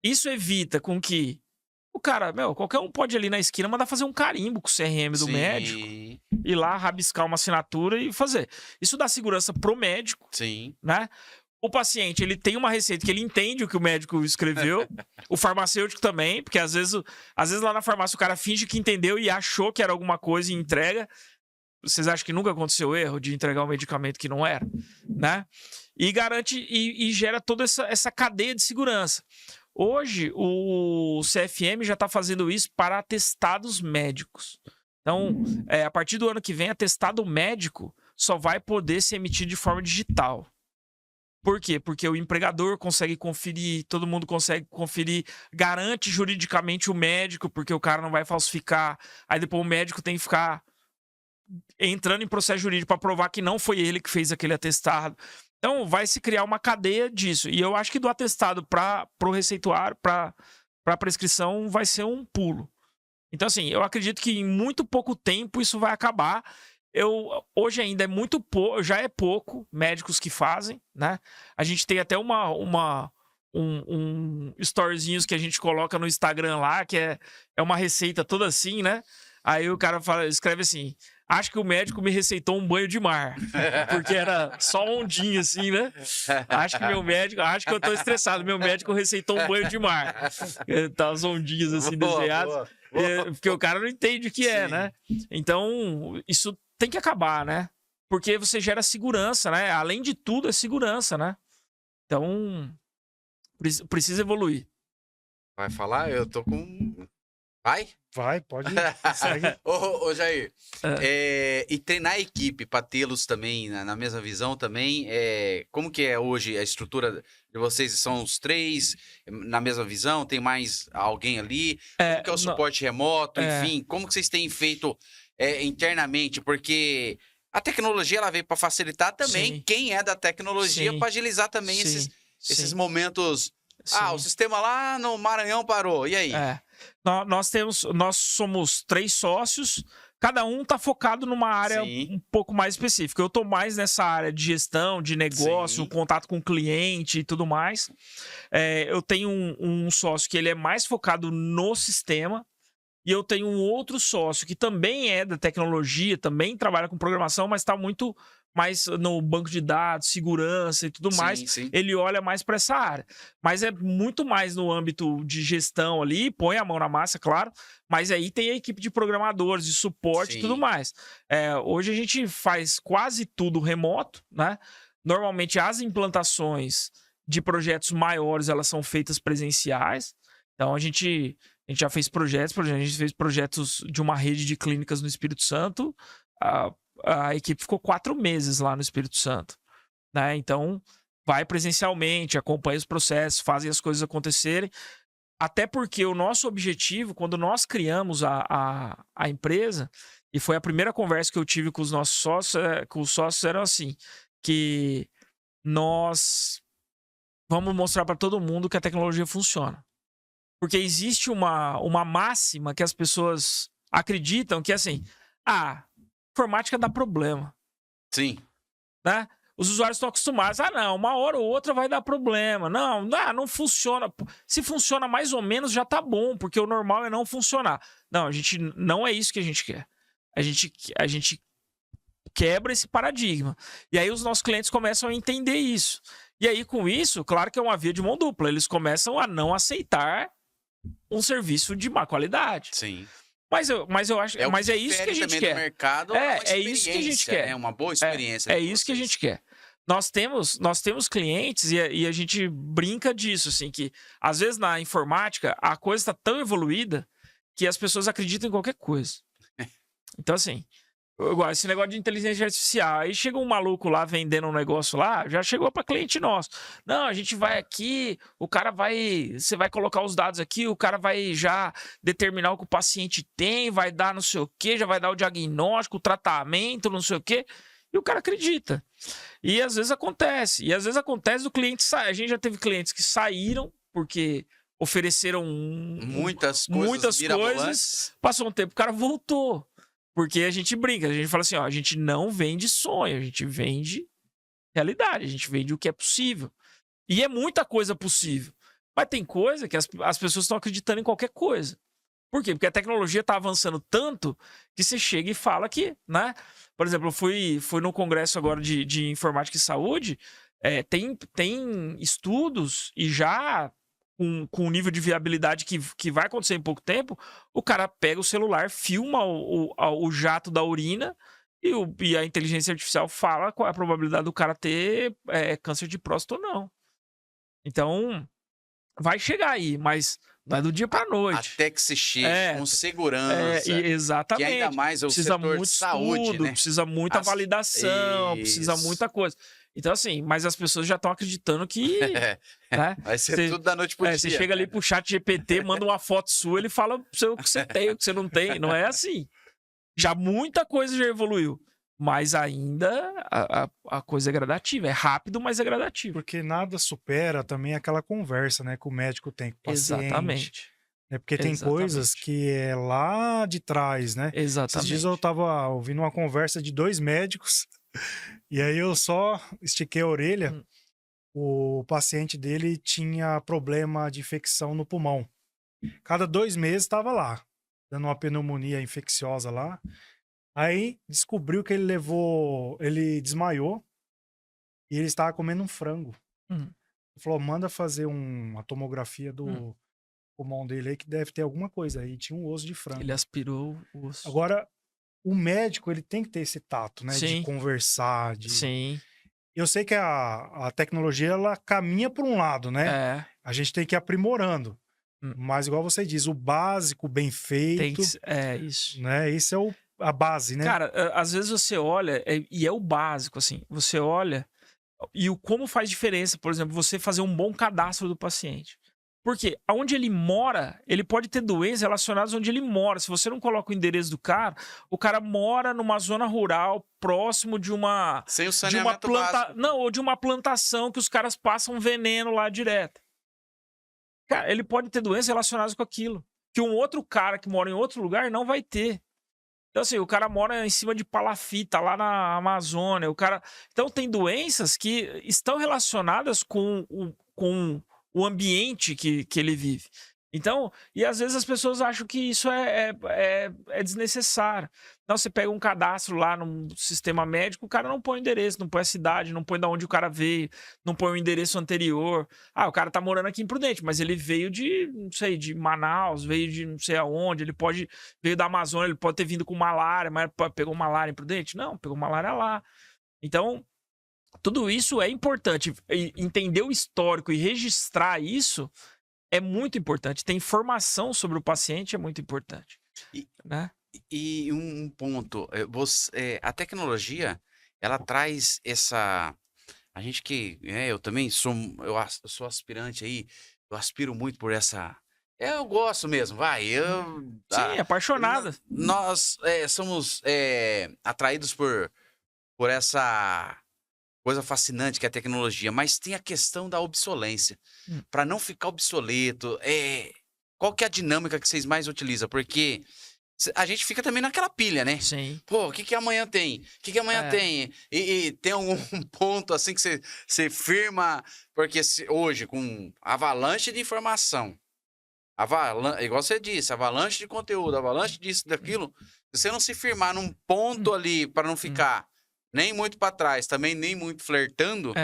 Isso evita com que o cara, qualquer um pode ir ali na esquina mandar fazer um carimbo com o CRM do médico, ir lá, rabiscar uma assinatura e fazer. Isso dá segurança pro médico, né? O paciente, ele tem uma receita que ele entende o que o médico escreveu, o farmacêutico também, porque às vezes lá na farmácia o cara finge que entendeu e achou que era alguma coisa e entrega. Vocês acham que nunca aconteceu erro de entregar um medicamento que não era, né? E garante e gera toda essa cadeia de segurança. Hoje, o CFM já está fazendo isso para atestados médicos. Então, a partir do ano que vem, atestado médico só vai poder ser emitido de forma digital. Por quê? Porque o empregador consegue conferir, todo mundo consegue conferir, garante juridicamente o médico, porque o cara não vai falsificar. Aí depois o médico tem que ficar entrando em processo jurídico para provar que não foi ele que fez aquele atestado. Então, vai se criar uma cadeia disso. E eu acho que do atestado para o receituário, para a prescrição, vai ser um pulo. Então, assim, eu acredito que em muito pouco tempo isso vai acabar. Hoje ainda é muito pouco, já é pouco médicos que fazem, né? A gente tem até um storyzinhos que a gente coloca no Instagram lá, que é uma receita toda assim, né? Aí o cara escreve assim: acho que o médico me receitou um banho de mar. Porque era só ondinha, assim, né? Acho que eu tô estressado. Meu médico receitou um banho de mar. Tá as ondinhas, assim, desenhadas. Porque o cara não entende o que é, né? Então, isso tem que acabar, né? Porque você gera segurança, né? Além de tudo, é segurança, né? Então, precisa evoluir. Vai falar? Eu tô com... Vai? Vai, pode ir. Segue. Ô, Jair, e treinar a equipe para tê-los também na mesma visão também, como que é hoje a estrutura de vocês? São os 3 na mesma visão? Tem mais alguém ali? Como que é o suporte remoto? Enfim, como que vocês têm feito internamente? Porque a tecnologia ela veio para facilitar também Sim. quem é da tecnologia Sim. para agilizar também Sim. esses Sim. momentos. Ah, o Sim. sistema lá no Maranhão parou. E aí? Nós somos 3 sócios, cada um tá focado numa área Sim. um pouco mais específica. Eu tô mais nessa área de gestão, de negócio, Sim. contato com o cliente e tudo mais. Eu tenho um sócio que ele é mais focado no sistema, e eu tenho um outro sócio que também é da tecnologia, também trabalha com programação, mas está muito mais no banco de dados, segurança e tudo mais. Sim. Ele olha mais para essa área. Mas é muito mais no âmbito de gestão ali, põe a mão na massa, claro, mas aí tem a equipe de programadores, de suporte e tudo Sim. mais. Hoje a gente faz quase tudo remoto, né? Normalmente as implantações de projetos maiores, elas são feitas presenciais. Então a gente já fez projetos, a gente fez projetos de uma rede de clínicas no Espírito Santo. A equipe ficou 4 meses lá no Espírito Santo, né? Então, vai presencialmente, acompanha os processos, fazem as coisas acontecerem. Até porque o nosso objetivo, quando nós criamos a empresa, e foi a primeira conversa que eu tive com os nossos sócios, era assim, que nós vamos mostrar para todo mundo que a tecnologia funciona. Porque existe uma máxima que as pessoas acreditam que é assim, informática dá problema. Sim. Né? Os usuários estão acostumados. Não, uma hora ou outra vai dar problema. Não funciona. Se funciona mais ou menos, já tá bom, porque o normal é não funcionar. Não, não é isso que a gente quer. A gente quebra esse paradigma. E aí os nossos clientes começam a entender isso. E aí, com isso, claro que é uma via de mão dupla. Eles começam a não aceitar um serviço de má qualidade. Sim. Mas eu acho, mas é isso que a gente quer. Mercado, é isso que a gente quer. É uma boa experiência. É isso que a gente quer. Nós temos clientes e a gente brinca disso, assim, que às vezes na informática a coisa está tão evoluída que as pessoas acreditam em qualquer coisa. Então, assim, igual esse negócio de inteligência artificial. Aí chega um maluco lá vendendo um negócio lá, já chegou para cliente nosso. Não, a gente vai aqui, você vai colocar os dados aqui, o cara vai já determinar o que o paciente tem, vai dar não sei o quê, já vai dar o diagnóstico, o tratamento, não sei o quê. E o cara acredita. E às vezes acontece. E às vezes acontece do cliente sair. A gente já teve clientes que saíram porque ofereceram muitas coisas. Passou um tempo, o cara voltou. Porque a gente brinca, a gente fala assim, a gente não vende sonho, a gente vende realidade, a gente vende o que é possível. E é muita coisa possível. Mas tem coisa que as pessoas estão acreditando em qualquer coisa. Por quê? Porque a tecnologia está avançando tanto que você chega e fala que, né? Por exemplo, eu fui num congresso agora de informática e saúde, tem estudos e já com um nível de viabilidade que vai acontecer em pouco tempo, o cara pega o celular, filma o jato da urina e a inteligência artificial fala qual é a probabilidade do cara ter câncer de próstata ou não. Então, vai chegar aí, mas não é do dia para noite. Até que se chegue com segurança. Exatamente. E ainda mais o precisa setor muito de saúde, estudo, né? precisa muita validação, precisa muita coisa. Então, assim, mas as pessoas já estão acreditando que... né? Vai ser tudo da noite pro dia. Você chega ali pro chat GPT, manda uma foto sua, ele fala o que você tem, o que você não tem. Não é assim. Muita coisa já evoluiu. Mas ainda a coisa é gradativa. É rápido, mas é gradativo. Porque nada supera também aquela conversa, né, que o médico tem com o paciente. Exatamente. Porque tem coisas que é lá de trás, né? Exatamente. Esses dias eu tava ouvindo uma conversa de 2 médicos e aí eu só estiquei a orelha. O paciente dele tinha problema de infecção no pulmão. Cada 2 meses estava lá, dando uma pneumonia infecciosa lá. Aí descobriu que ele desmaiou e ele estava comendo um frango. Ele falou, manda fazer uma tomografia do pulmão dele aí que deve ter alguma coisa aí. Tinha um osso de frango. Ele aspirou o osso. Agora, o médico, ele tem que ter esse tato, né? Sim. De conversar, Sim. Eu sei que a tecnologia, ela caminha por um lado, né? A gente tem que ir aprimorando. Mas, igual você diz, o básico bem feito, Isso. né? Isso é a base, né? Cara, às vezes você olha, e é o básico, assim, você olha e como faz diferença, por exemplo, você fazer um bom cadastro do paciente. Porque onde ele mora, ele pode ter doenças relacionadas onde ele mora. Se você não coloca o endereço do cara, o cara mora numa zona rural, próximo de uma... Sem o saneamento básico. Não, ou de uma plantação que os caras passam veneno lá direto. Cara, ele pode ter doenças relacionadas com aquilo. Que um outro cara que mora em outro lugar não vai ter. Então, assim, o cara mora em cima de palafita, lá na Amazônia. Então, tem doenças que estão relacionadas com o ambiente que ele vive. Então, e às vezes as pessoas acham que isso é desnecessário. Então, você pega um cadastro lá no sistema médico, o cara não põe o endereço, não põe a cidade, não põe de onde o cara veio, não põe o endereço anterior. O cara tá morando aqui em Prudente, mas ele veio de, não sei, de Manaus, veio de não sei aonde, veio da Amazônia, ele pode ter vindo com malária, mas pegou malária em Prudente? Não, pegou malária lá. Então, tudo isso é importante. Entender o histórico e registrar isso é muito importante. Ter informação sobre o paciente é muito importante. Né? E um ponto, a tecnologia, ela traz essa... A gente que... eu também eu sou aspirante aí, eu aspiro muito por essa... Eu gosto mesmo, vai. Sim, apaixonada. Nós somos atraídos por essa coisa fascinante que é a tecnologia, mas tem a questão da obsolência. Para não ficar obsoleto, qual que é a dinâmica que vocês mais utilizam? Porque a gente fica também naquela pilha, né? Sim. Pô, o que amanhã tem? O que amanhã tem? E tem algum ponto assim que você firma, porque hoje, com avalanche de informação, igual você disse, avalanche de conteúdo, avalanche disso, daquilo, se você não se firmar num ponto ali para não ficar nem muito para trás, também nem muito flertando,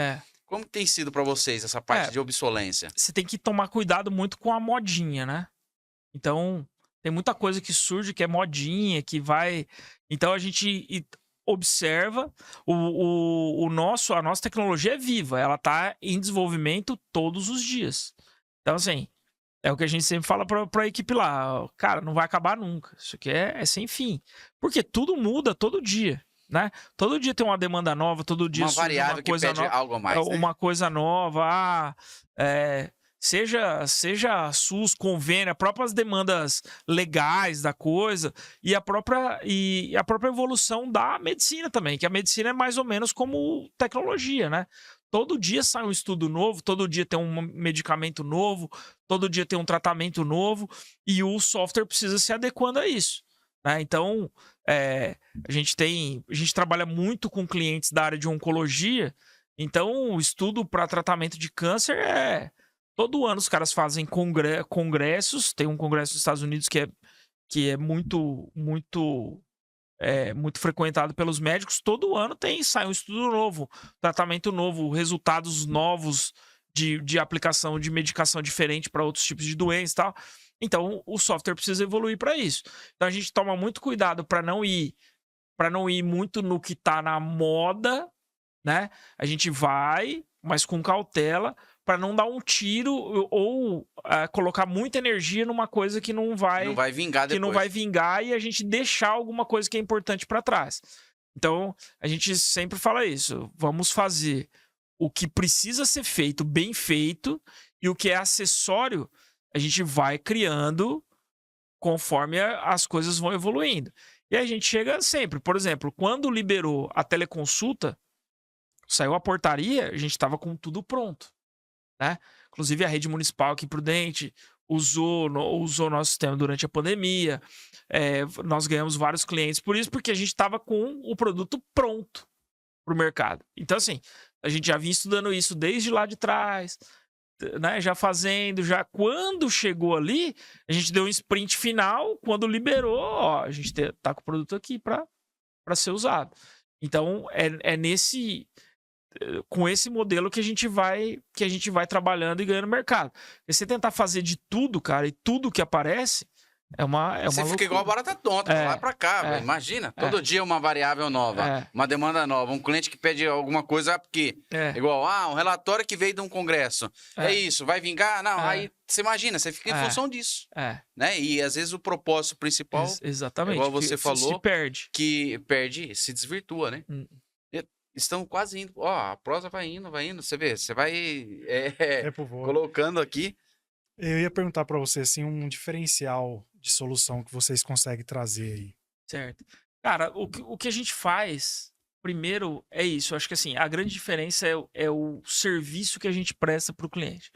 como tem sido para vocês essa parte de obsolência? Você tem que tomar cuidado muito com a modinha, né? Então, tem muita coisa que surge que é modinha, que vai... Então, a gente observa, a nossa tecnologia é viva, ela tá em desenvolvimento todos os dias. Então, assim, é o que a gente sempre fala pra equipe lá. Cara, não vai acabar nunca. Isso aqui é sem fim. Porque tudo muda todo dia. Né? Todo dia tem uma demanda nova, todo dia uma variável uma coisa que pede algo a mais, né? Uma coisa nova, seja SUS, convênio, as próprias demandas legais da coisa e a própria evolução da medicina também, que a medicina é mais ou menos como tecnologia, né? Todo dia sai um estudo novo, todo dia tem um medicamento novo, todo dia tem um tratamento novo e o software precisa se adequando a isso. Né? Então, a gente trabalha muito com clientes da área de oncologia, então o estudo para tratamento de câncer todo ano os caras fazem congressos, tem um congresso nos Estados Unidos que é muito frequentado pelos médicos, todo ano sai um estudo novo, tratamento novo, resultados novos de aplicação de medicação diferente para outros tipos de doenças e tal. Então, o software precisa evoluir para isso. Então, a gente toma muito cuidado para não ir muito no que está na moda, né? A gente vai, mas com cautela, para não dar um tiro ou colocar muita energia numa coisa que não vai vingar depois. Que não vai vingar e a gente deixar alguma coisa que é importante para trás. Então, a gente sempre fala isso. Vamos fazer o que precisa ser feito, bem feito, e o que é acessório, a gente vai criando conforme as coisas vão evoluindo. E a gente chega sempre, por exemplo, quando liberou a teleconsulta, saiu a portaria, a gente estava com tudo pronto. Né? Inclusive a rede municipal aqui em Prudente usou nosso sistema durante a pandemia. Nós ganhamos vários clientes por isso, porque a gente estava com o produto pronto para o mercado. Então, assim, a gente já vinha estudando isso desde lá de trás, né? Já fazendo, quando chegou ali, a gente deu um sprint final, quando liberou, a gente tá com o produto aqui para ser usado. Então, com esse modelo que a gente vai trabalhando e ganhando mercado. E você tentar fazer de tudo, cara, e tudo que aparece, Você fica loucura. igual a barata tonta, pra lá e pra cá, velho. Imagina, todo dia uma variável nova, uma demanda nova, um cliente que pede alguma coisa, porque igual, um relatório que veio de um congresso. É isso, vai vingar? Não, aí você imagina, você fica em função disso. Né? E às vezes o propósito principal, exatamente, igual você falou, se perde. Que perde, se desvirtua, né? Estão quase indo. Ó, a prosa vai indo. Você vê, você vai colocando aqui. Eu ia perguntar para você, assim, um diferencial de solução que vocês conseguem trazer aí. Certo. Cara, o que a gente faz, primeiro, é isso. Eu acho que, assim, a grande diferença é o serviço que a gente presta para o cliente.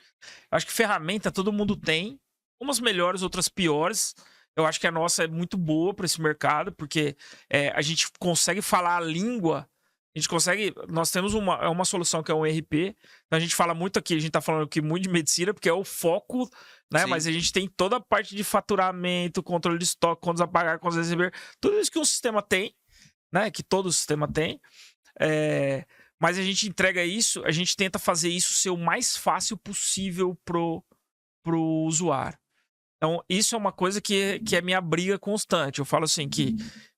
Eu acho que ferramenta todo mundo tem, umas melhores, outras piores. Eu acho que a nossa é muito boa para esse mercado, porque a gente consegue falar a língua. A gente consegue. Nós temos uma solução que é um ERP. Então a gente fala muito aqui, a gente tá falando aqui muito de medicina, porque é o foco, né? Sim. Mas a gente tem toda a parte de faturamento, controle de estoque, contas a pagar, contas a receber, tudo isso que um sistema tem, né? Que todo sistema tem. Mas a gente entrega isso, a gente tenta fazer isso ser o mais fácil possível pro usuário. Então, isso é uma coisa que é minha briga constante. Eu falo assim que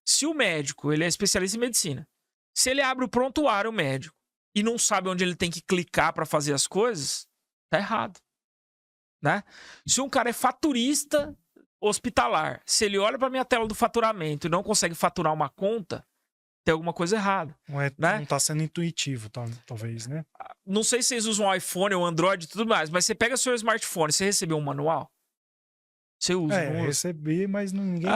se o médico ele é especialista em medicina, se ele abre o prontuário médico e não sabe onde ele tem que clicar para fazer as coisas, tá errado, né? Se um cara é faturista hospitalar, se ele olha para minha tela do faturamento e não consegue faturar uma conta, tem alguma coisa errada. Não tá sendo intuitivo, talvez, né? Não sei se vocês usam iPhone ou Android e tudo mais, mas você pega seu smartphone, você recebeu um manual? Você usa? Eu recebi, mas ninguém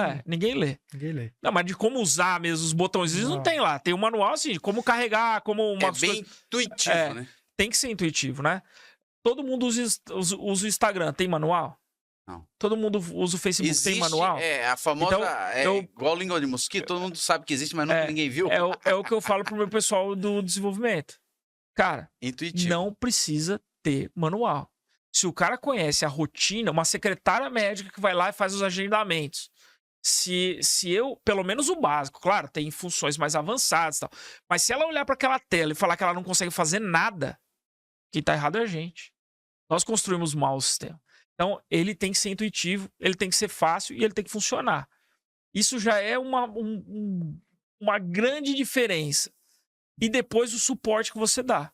lê. Ninguém lê. Não, mas de como usar mesmo os botõezinhos não tem lá. Tem um manual assim, de como carregar, como uma bem intuitivo, né? Tem que ser intuitivo, né? Todo mundo usa o Instagram, tem manual? Não. Todo mundo usa o Facebook, tem manual? A famosa, Então, igual língua de mosquito, todo mundo sabe que existe, mas nunca ninguém viu. É o que eu falo pro meu pessoal do desenvolvimento. Cara, intuitivo. Não precisa ter manual. Se o cara conhece a rotina, uma secretária médica que vai lá e faz os agendamentos. Se eu, pelo menos o básico, claro, tem funções mais avançadas e tal. Mas se ela olhar para aquela tela e falar que ela não consegue fazer nada, quem tá errado é a gente. Nós construímos mal o sistema. Então, ele tem que ser intuitivo, ele tem que ser fácil e ele tem que funcionar. Isso já é uma grande diferença. E depois o suporte que você dá.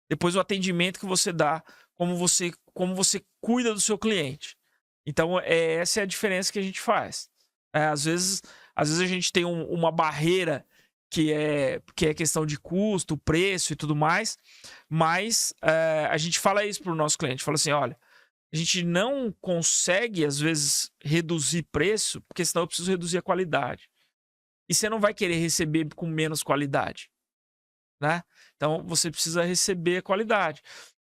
Depois o atendimento que você dá, como você cuida do seu cliente. Então, essa é a diferença que a gente faz. Às vezes a gente tem uma barreira que é questão de custo, preço e tudo mais, mas a gente fala isso para o nosso cliente. Fala assim, olha, a gente não consegue, às vezes, reduzir preço, porque senão eu preciso reduzir a qualidade. E você não vai querer receber com menos qualidade, né? Então, você precisa receber qualidade.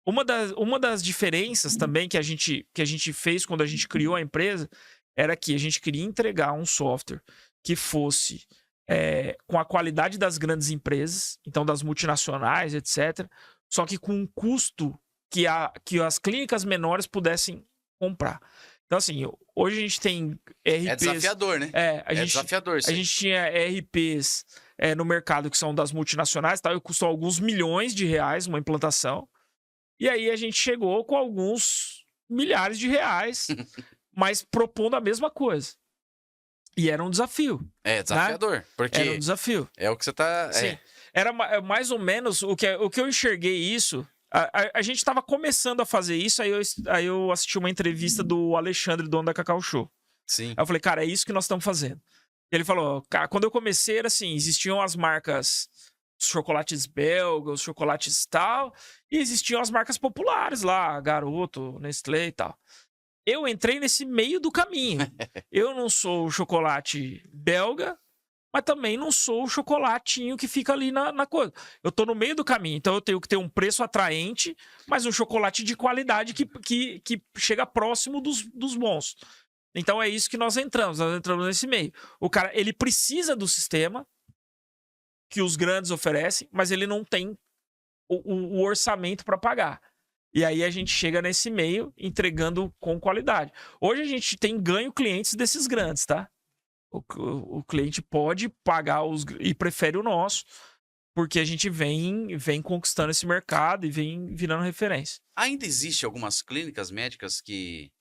Uma das diferenças também que a gente fez quando a gente criou a empresa era que a gente queria entregar um software que fosse com a qualidade das grandes empresas, então das multinacionais, etc., só que com um custo que as clínicas menores pudessem comprar. Então, assim, hoje a gente tem ERPs... É desafiador, né? Desafiador, sim. A gente tinha ERPs no mercado que são das multinacionais, tal, e custou alguns milhões de reais uma implantação. E aí a gente chegou com alguns milhares de reais, mas propondo a mesma coisa. E era um desafio. É desafiador, né? Porque era um desafio. É o que você tá... Sim. Era mais ou menos o que eu enxerguei isso. A gente estava começando a fazer isso, aí eu assisti uma entrevista do Alexandre, dono da Cacau Show. Sim. Aí eu falei, cara, é isso que nós estamos fazendo. Ele falou, cara, quando eu comecei era assim, existiam as marcas, os chocolates belgas, os chocolates tal, e existiam as marcas populares lá, Garoto, Nestlé e tal. Eu entrei nesse meio do caminho. Eu não sou o chocolate belga, mas também não sou o chocolatinho que fica ali na coisa. Eu tô no meio do caminho, então eu tenho que ter um preço atraente, mas um chocolate de qualidade que chega próximo dos bons. Então é isso que nós entramos nesse meio. O cara, ele precisa do sistema que os grandes oferecem, mas ele não tem o orçamento para pagar. E aí a gente chega nesse meio entregando com qualidade. Hoje a gente tem ganho clientes desses grandes, tá? O cliente pode pagar e prefere o nosso, porque a gente vem conquistando esse mercado e vem virando referência. Ainda existe algumas clínicas médicas que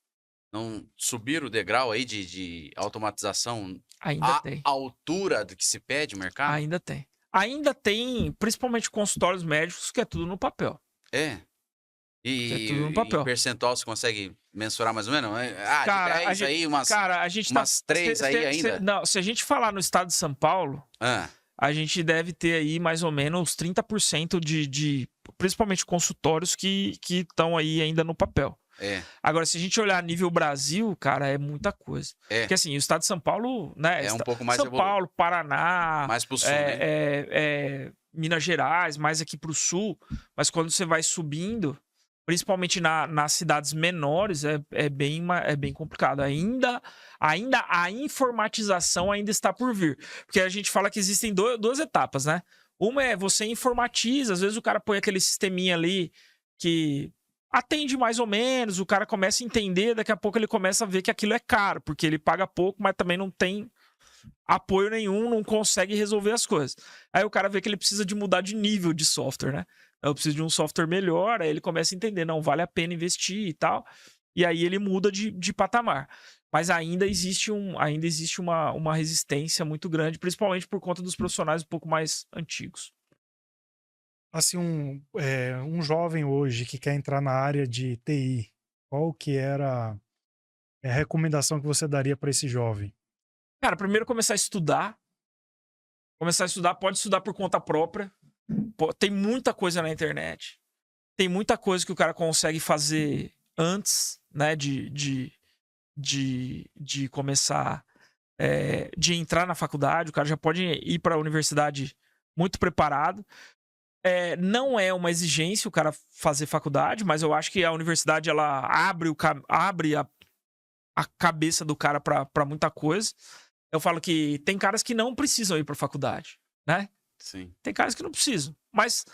não subiram o degrau aí de automatização Ainda à tem. altura do que se pede o mercado? Ainda tem. Ainda tem, principalmente consultórios médicos, que é tudo no papel. É. É tudo no Em papel. percentual você consegue mensurar mais ou menos? Cara, De 10 aí, umas a gente tá. 3 aí ainda? Não, se a gente falar no estado de São Paulo, Ah, a gente deve ter aí mais ou menos 30% de principalmente consultórios que estão aí ainda no papel. é. Agora, se a gente olhar a nível Brasil, cara, é muita coisa. É. Porque assim, o estado de São Paulo, né? É um pouco mais São evoluído. Paulo, Paraná, Mais pro sul, né? Minas Gerais, mais aqui pro sul. Mas quando você vai subindo, principalmente nas cidades menores, é bem complicado. Ainda a informatização ainda está por vir. Porque a gente fala que existem duas etapas, né? Uma é você informatiza, às vezes o cara põe aquele sisteminha ali que atende mais ou menos, o cara começa a entender, daqui a pouco ele começa a ver que aquilo é caro, porque ele paga pouco, mas também não tem apoio nenhum, não consegue resolver as coisas. Aí o cara vê que ele precisa de mudar de nível de software, né? Eu preciso de um software melhor, aí ele começa a entender, não, vale a pena investir e tal, e aí ele muda de patamar. Mas ainda existe uma resistência muito grande, principalmente por conta dos profissionais um pouco mais antigos. Assim, um jovem hoje que quer entrar na área de TI, qual que era a recomendação que você daria para esse jovem? Cara, primeiro começar a estudar. Pode estudar por conta própria. Tem muita coisa na internet. Tem muita coisa que o cara consegue fazer antes, né, de começar, de entrar na faculdade. O cara já pode ir para a universidade muito preparado. Não é uma exigência o cara fazer faculdade, mas eu acho que a universidade ela abre a cabeça do cara para muita coisa. Eu falo que tem caras que não precisam ir para faculdade, né? Sim. Tem caras que não precisam, mas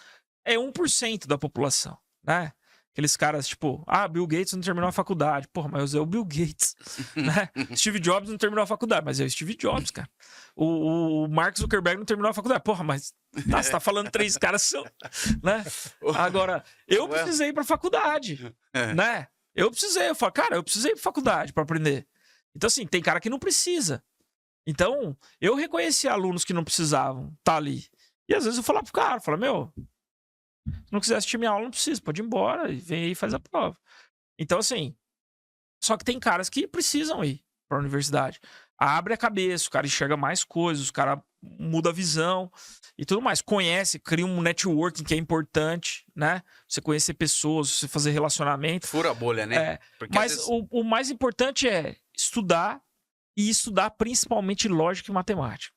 é 1% da população, né? Aqueles caras tipo, Bill Gates não terminou a faculdade. Porra, mas é o Bill Gates, né? Steve Jobs não terminou a faculdade, mas é o Steve Jobs, cara. O Mark Zuckerberg não terminou a faculdade. Porra, mas você tá falando 3 caras são, né? Agora, eu precisei ir pra faculdade, né? Eu falo, cara, eu precisei ir pra faculdade pra aprender. Então, assim, tem cara que não precisa. Então, eu reconheci alunos que não precisavam tá ali. E às vezes eu falava pro cara, meu, se não quiser assistir minha aula, não precisa, pode ir embora e vem aí e faz a prova. Então, assim, só que tem caras que precisam ir pra universidade. Abre a cabeça, o cara enxerga mais coisas, o cara muda a visão e tudo mais. Conhece, cria um networking que é importante, né? Você conhecer pessoas, você fazer relacionamento. Fura a bolha, né? Porque mas vezes... o mais importante é estudar e estudar principalmente lógica e matemática.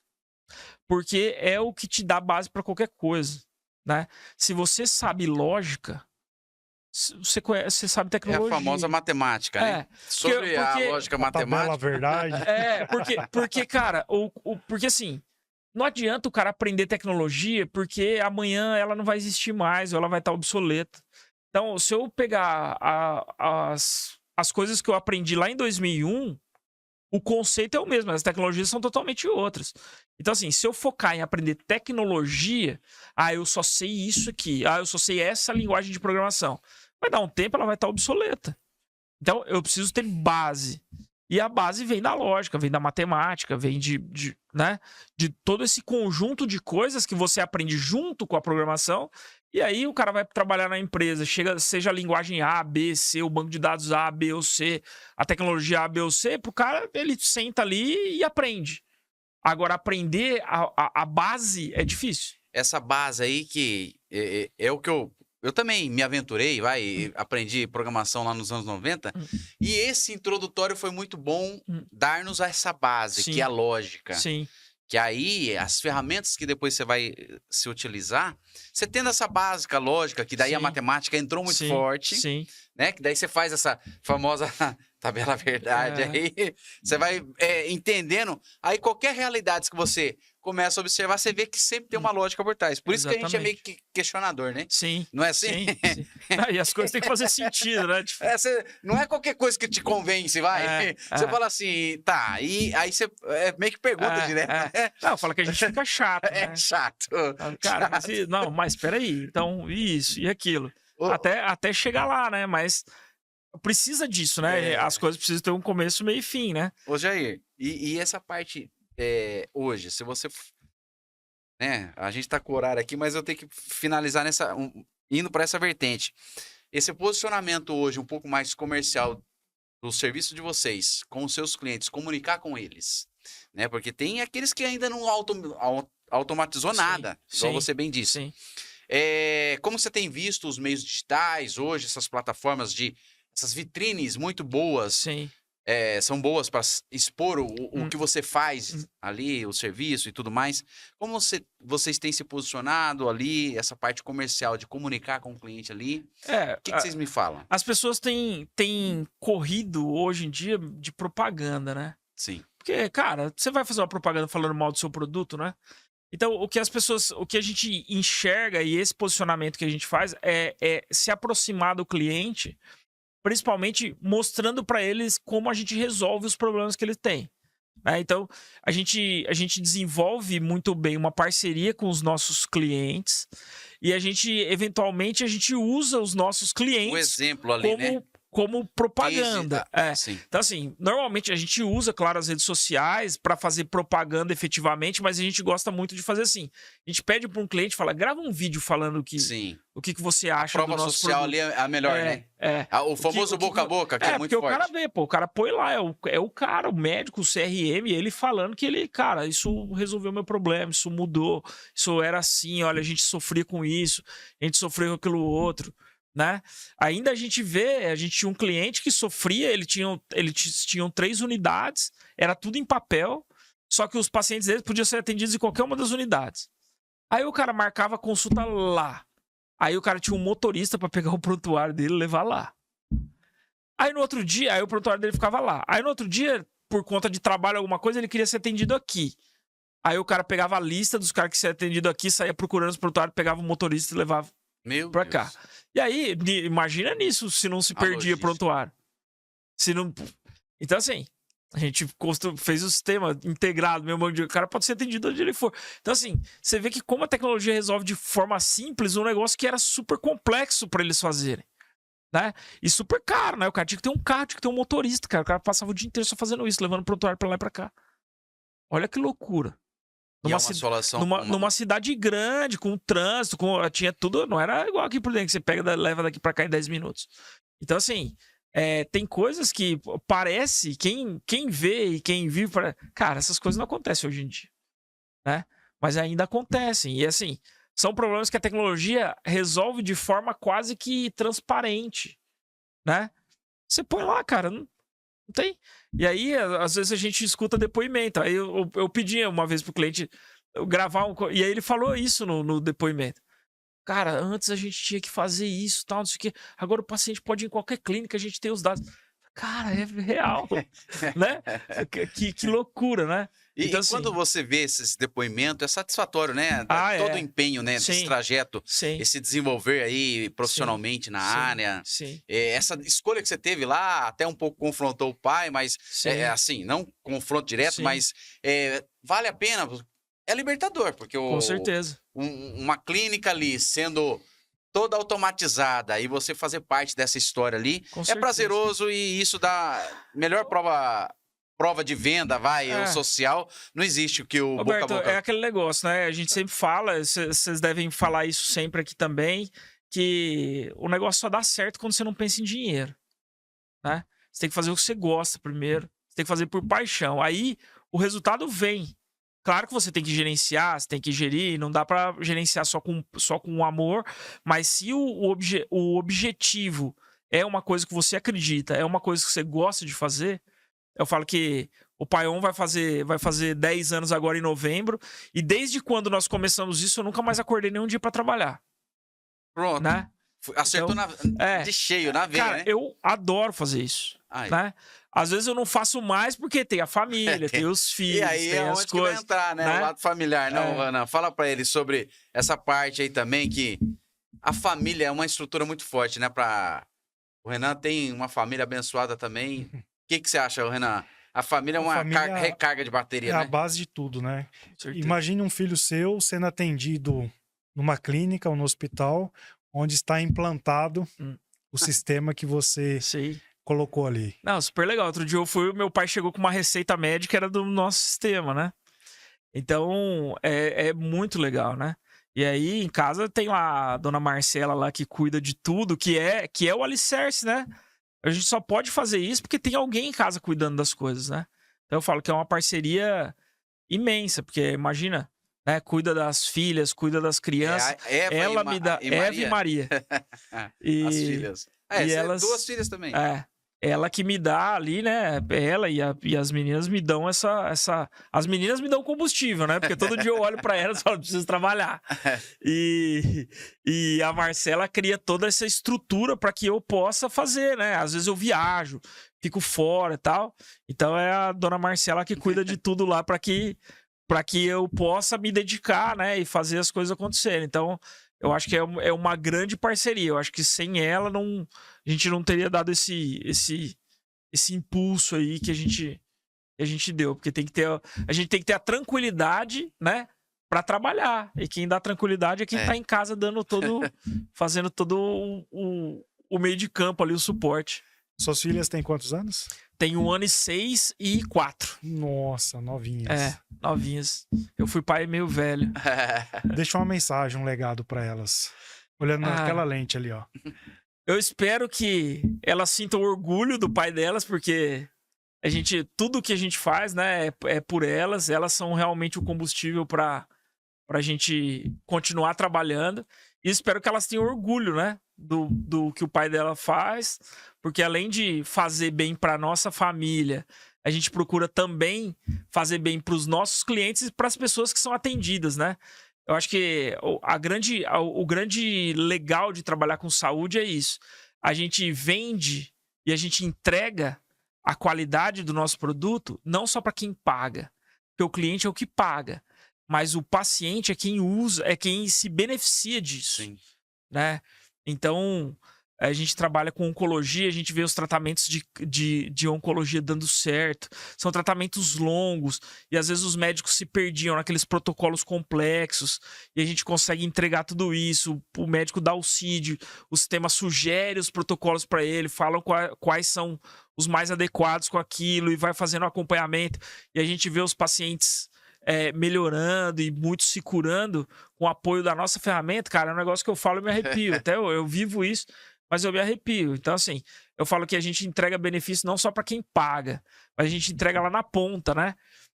Porque é o que te dá base para qualquer coisa, né? Se você sabe lógica, você sabe tecnologia. É a famosa matemática, né? Sobre a lógica matemática. A verdade. Porque cara, porque assim, não adianta o cara aprender tecnologia porque amanhã ela não vai existir mais ou ela vai estar obsoleta. Então, se eu pegar as coisas que eu aprendi lá em 2001, o conceito é o mesmo, as tecnologias são totalmente outras. Então, assim, se eu focar em aprender tecnologia, eu só sei isso aqui, eu só sei essa linguagem de programação. Vai dar um tempo, ela vai estar obsoleta. Então, eu preciso ter base. E a base vem da lógica, vem da matemática, vem de todo esse conjunto de coisas que você aprende junto com a programação. E aí o cara vai trabalhar na empresa, seja a linguagem A, B, C, o banco de dados A, B ou C, a tecnologia A, B ou C, pro cara, ele senta ali e aprende. Agora, aprender a base é difícil. Essa base aí que é o que eu também me aventurei, aprendi programação lá nos anos 90, e esse introdutório foi muito bom dar-nos essa base, Sim. que é a lógica. Sim. Que aí, as ferramentas que depois você vai se utilizar, você tendo essa básica lógica, que daí a matemática entrou muito forte, né? Que daí você faz essa famosa tabela verdade aí, você vai entendendo, aí qualquer realidade que você começa a observar, você vê que sempre tem uma lógica por trás. Por isso que a gente é meio que questionador, né? Sim. Não é assim? Sim. E as coisas têm que fazer sentido, né? Tipo... não é qualquer coisa que te convence, vai. Você fala assim, tá, e aí você meio que pergunta direto. Não, fala que a gente fica chato, né? É chato. Cara, mas peraí, então, isso e aquilo. Até chegar lá, né? Mas precisa disso, né? É. As coisas precisam ter um começo, meio e fim, né? Ô, Jair, e essa parte hoje, se você. Né, a gente tá com o horário aqui, mas eu tenho que finalizar indo para essa vertente. Esse posicionamento hoje, um pouco mais comercial do serviço de vocês com os seus clientes, comunicar com eles, né? Porque tem aqueles que ainda não automatizou Sim, nada, igual sim, você bem disse. Sim. Como você tem visto os meios digitais hoje, essas plataformas essas vitrines muito boas, Sim. são boas para expor o que você faz ali, o serviço e tudo mais. Como vocês têm se posicionado ali, essa parte comercial de comunicar com o cliente ali? O que vocês me falam? As pessoas têm corrido hoje em dia de propaganda, né? Sim. Porque, cara, você vai fazer uma propaganda falando mal do seu produto, né? Então, o que a gente enxerga e esse posicionamento que a gente faz é se aproximar do cliente, principalmente mostrando para eles como a gente resolve os problemas que eles têm. Né? Então, a gente desenvolve muito bem uma parceria com os nossos clientes e eventualmente, a gente usa os nossos clientes Um exemplo ali, né? como propaganda. Sim. Então, assim, normalmente a gente usa, claro, as redes sociais para fazer propaganda efetivamente, mas a gente gosta muito de fazer assim. A gente pede para um cliente, fala, grava um vídeo falando Sim. o que você acha Prova do nosso social produto. ali é a melhor, né? O famoso boca a boca, que é muito porque forte. o cara vê, o cara põe lá, é o cara, o médico, o CRM, ele falando que cara, isso resolveu meu problema, isso mudou, isso era assim, olha, a gente sofria com isso, a gente sofreu com aquilo outro, né? Ainda a gente tinha um cliente que sofria, eles tinham 3 unidades, era tudo em papel, só que os pacientes deles podiam ser atendidos em qualquer uma das unidades. Aí o cara marcava a consulta lá. Aí o cara tinha um motorista para pegar o prontuário dele e levar lá. Aí no outro dia, o prontuário dele ficava lá. Aí no outro dia, por conta de trabalho, alguma coisa, ele queria ser atendido aqui. Aí o cara pegava a lista dos caras que seriam atendidos aqui, saía procurando os prontuários, pegava o motorista e levava pra cá. E aí, imagina nisso, se não se perdia prontuário. Então, assim, a gente fez o sistema integrado, o cara pode ser atendido onde ele for. Então, assim, você vê que como a tecnologia resolve de forma simples um negócio que era super complexo para eles fazerem. Né? E super caro, né? O cara tinha que ter um carro, tinha que ter um motorista, cara. O cara passava o dia inteiro só fazendo isso, levando prontuário pra lá e pra cá. Olha que loucura. Numa cidade grande, com trânsito, tinha tudo, não era igual aqui por dentro, que você pega, leva daqui pra cá em 10 minutos. Então, assim, tem coisas que parece, quem vê e quem vive, cara, essas coisas não acontecem hoje em dia, né? Mas ainda acontecem. E, assim, são problemas que a tecnologia resolve de forma quase que transparente, né? Você põe lá, cara, não tem. E aí, às vezes, a gente escuta depoimento. Aí eu pedi uma vez pro cliente gravar e aí ele falou isso no depoimento. Cara, antes a gente tinha que fazer isso, tal, não sei o quê. Agora o paciente pode ir em qualquer clínica, a gente tem os dados. Cara, é real, né? Que loucura, né? Então, e quando você vê esse depoimento, é satisfatório, né? Todo o empenho, né? Sim. Desse trajeto, Sim. esse desenvolver aí profissionalmente na área. Sim. Essa escolha que você teve lá, até um pouco confrontou o pai, mas assim, não confronto direto, mas vale a pena. É libertador, porque com certeza. Uma clínica ali sendo toda automatizada e você fazer parte dessa história ali é prazeroso e isso dá melhor prova de venda, o social, não existe o que o Roberto, boca a boca... é aquele negócio, né? A gente sempre fala, vocês devem falar isso sempre aqui também, que o negócio só dá certo quando você não pensa em dinheiro, né? Você tem que fazer o que você gosta primeiro, você tem que fazer por paixão, aí o resultado vem. Claro que você tem que gerenciar, você tem que gerir, não dá para gerenciar só com amor, mas se o objetivo é uma coisa que você acredita, é uma coisa que você gosta de fazer, eu falo que o Paion vai fazer 10 anos agora em novembro, e desde quando nós começamos isso, eu nunca mais acordei nenhum dia para trabalhar. Pronto. Né? Acertou de cheio, na veia, cara, né? Eu adoro fazer isso. Né? Às vezes eu não faço mais porque tem a família, tem os filhos, e aí tem as onde coisas. Que vai entrar, né? O lado familiar, não, Renan? Fala pra ele sobre essa parte aí também, que a família é uma estrutura muito forte, né? O Renan tem uma família abençoada também. O que você acha, Renan? A família é uma recarga de bateria, né? É a base de tudo, né? Imagine um filho seu sendo atendido numa clínica ou no hospital, onde está implantado o sistema que você Sei. colocou ali. Não, super legal. Outro dia eu fui, meu pai chegou com uma receita médica, era do nosso sistema, né? Então, é muito legal, né? E aí, em casa, tem lá a dona Marcela lá que cuida de tudo, que é o alicerce, né? A gente só pode fazer isso porque tem alguém em casa cuidando das coisas, né? Então, eu falo que é uma parceria imensa, porque imagina, né? Cuida das filhas, cuida das crianças. Eva Ela me dá... Eva e Maria. As E, filhas. e elas... 2 filhas também. Ela que me dá ali, né? Ela e as meninas me dão essa. As meninas me dão combustível, né? Porque todo dia eu olho pra elas e falo, preciso trabalhar. E a Marcela cria toda essa estrutura para que eu possa fazer, né? Às vezes eu viajo, fico fora e tal. Então é a dona Marcela que cuida de tudo lá para que eu possa me dedicar, né? E fazer as coisas acontecerem. Então, eu acho que é uma grande parceria. Eu acho que sem ela a gente não teria dado esse impulso aí que a gente deu. Porque a gente tem que ter a tranquilidade, né? Pra trabalhar. E quem dá tranquilidade é quem tá em casa fazendo todo o meio de campo ali, o suporte. Suas filhas têm quantos anos? Tem 1 ano e 6 e 4. Nossa, novinhas. Novinhas. Eu fui pai meio velho. Deixa uma mensagem, um legado pra elas. Olhando naquela lente ali, ó. Eu espero que elas sintam orgulho do pai delas, porque tudo que a gente faz, né, é por elas. Elas são realmente o combustível pra gente continuar trabalhando. E espero que elas tenham orgulho, né, do que o pai dela faz, porque além de fazer bem para nossa família, a gente procura também fazer bem para os nossos clientes e para as pessoas que são atendidas, né? Eu acho que o grande legal de trabalhar com saúde é isso. A gente vende e a gente entrega a qualidade do nosso produto não só para quem paga, porque o cliente é o que paga, mas o paciente é quem usa, é quem se beneficia disso. Sim. Né? Então, a gente trabalha com oncologia, a gente vê os tratamentos de oncologia dando certo. São tratamentos longos e às vezes os médicos se perdiam naqueles protocolos complexos e a gente consegue entregar tudo isso. O médico dá o CID, o sistema sugere os protocolos para ele, falam quais são os mais adequados com aquilo e vai fazendo o acompanhamento. E a gente vê os pacientes melhorando e muitos se curando com o apoio da nossa ferramenta. Cara, é um negócio que eu falo e me arrepio. Até eu vivo isso, mas eu me arrepio. Então, assim, eu falo que a gente entrega benefício não só para quem paga, mas a gente entrega lá na ponta, né?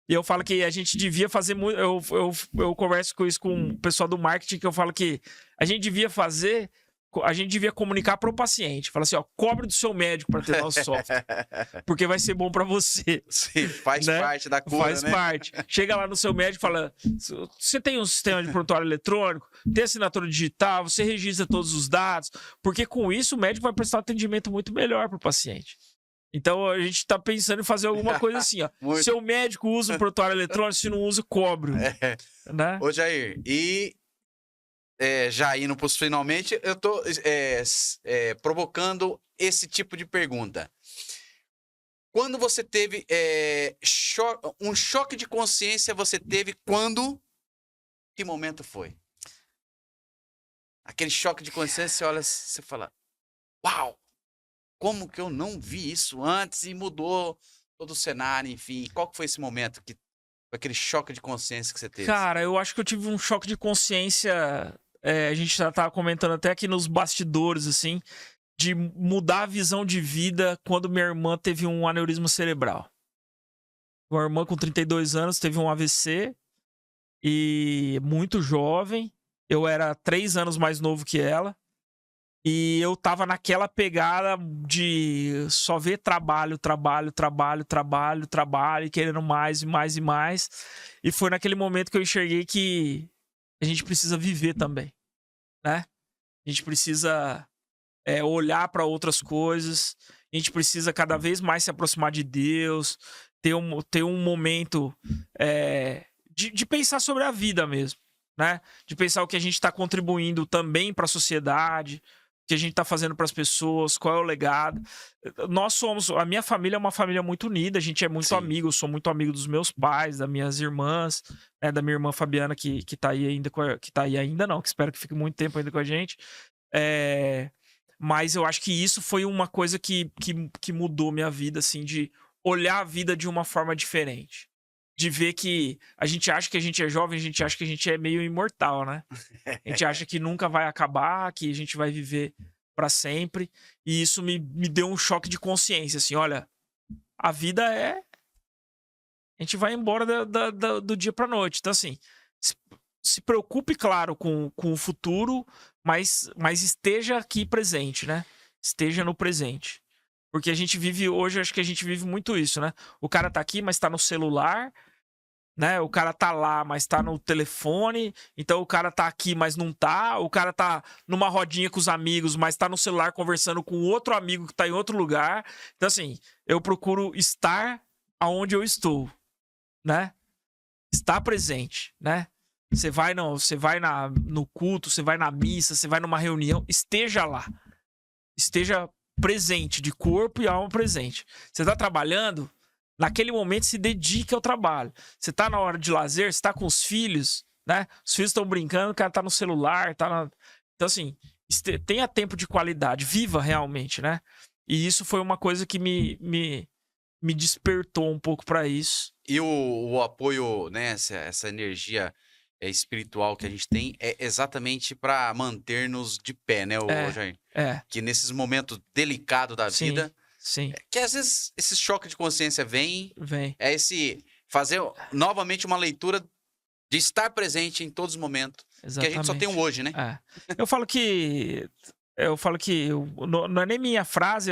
E eu falo que a gente devia fazer muito... Eu converso com isso com o pessoal do marketing, que eu falo que a gente devia comunicar para o paciente. Fala assim, ó, cobre do seu médico para ter nosso software. Porque vai ser bom para você. Sim, faz né? parte da cura, faz parte. Chega lá no seu médico e fala, você tem um sistema de prontuário eletrônico, tem assinatura digital, você registra todos os dados, porque com isso o médico vai prestar um atendimento muito melhor para o paciente. Então a gente está pensando em fazer alguma coisa assim, ó. Seu médico usa o prontuário eletrônico, se não usa, cobro. Né? Ô, Jair, já indo para os finalmente, eu tô provocando esse tipo de pergunta. Quando você teve um choque de consciência, você teve quando? Que momento foi? Aquele choque de consciência, você olha, você fala, uau, como que eu não vi isso antes e mudou todo o cenário, enfim. Qual que foi esse momento, aquele choque de consciência que você teve? Cara, eu acho que eu tive um choque de consciência... a gente já tava comentando até aqui nos bastidores, assim, de mudar a visão de vida quando minha irmã teve um aneurisma cerebral. Uma irmã com 32 anos teve um AVC e muito jovem. Eu era 3 anos mais novo que ela. E eu tava naquela pegada de só ver trabalho, e querendo mais e mais e mais. E foi naquele momento que eu enxerguei que a gente precisa viver também, né? A gente precisa olhar para outras coisas, a gente precisa cada vez mais se aproximar de Deus, ter um momento de pensar sobre a vida mesmo, né? De pensar o que a gente está contribuindo também para a sociedade, o que a gente está fazendo para as pessoas, qual é o legado. A minha família é uma família muito unida, a gente é muito amigo, eu sou muito amigo dos meus pais, das minhas irmãs, da minha irmã Fabiana, que tá aí ainda, que tá aí ainda não, que espero que fique muito tempo ainda com a gente. Mas eu acho que isso foi uma coisa que mudou minha vida, assim, de olhar a vida de uma forma diferente. De ver que a gente acha que a gente é jovem, a gente acha que a gente é meio imortal, né? A gente acha que nunca vai acabar, que a gente vai viver pra sempre. E isso me deu um choque de consciência, assim, olha, a vida é... A gente vai embora do dia pra noite. Então, assim, se preocupe, claro, com o futuro, mas esteja aqui presente, né? Esteja no presente. Porque a gente vive hoje, acho que a gente vive muito isso, né? O cara tá aqui, mas tá no celular, né? O cara tá lá, mas tá no telefone. Então o cara tá aqui, mas não tá. O cara tá numa rodinha com os amigos, mas tá no celular conversando com outro amigo que tá em outro lugar. Então, assim, eu procuro estar aonde eu estou, né? Estar presente, né? Você vai no culto, você vai na missa, você vai numa reunião, esteja lá. Esteja presente, de corpo e alma presente. Você tá trabalhando, naquele momento se dedique ao trabalho. Você tá na hora de lazer, você tá com os filhos, né? Os filhos estão brincando, o cara tá no celular, Então, assim, tenha tempo de qualidade, viva realmente, né? E isso foi uma coisa que me despertou um pouco para isso. E o apoio, né, essa energia espiritual que a gente tem é exatamente para manter-nos de pé, né, Jair? Que nesses momentos delicados da vida, sim. Que às vezes esse choque de consciência vem. É esse fazer novamente uma leitura de estar presente em todos os momentos. Exatamente. Que a gente só tem um hoje, né? Eu falo que não é nem minha frase,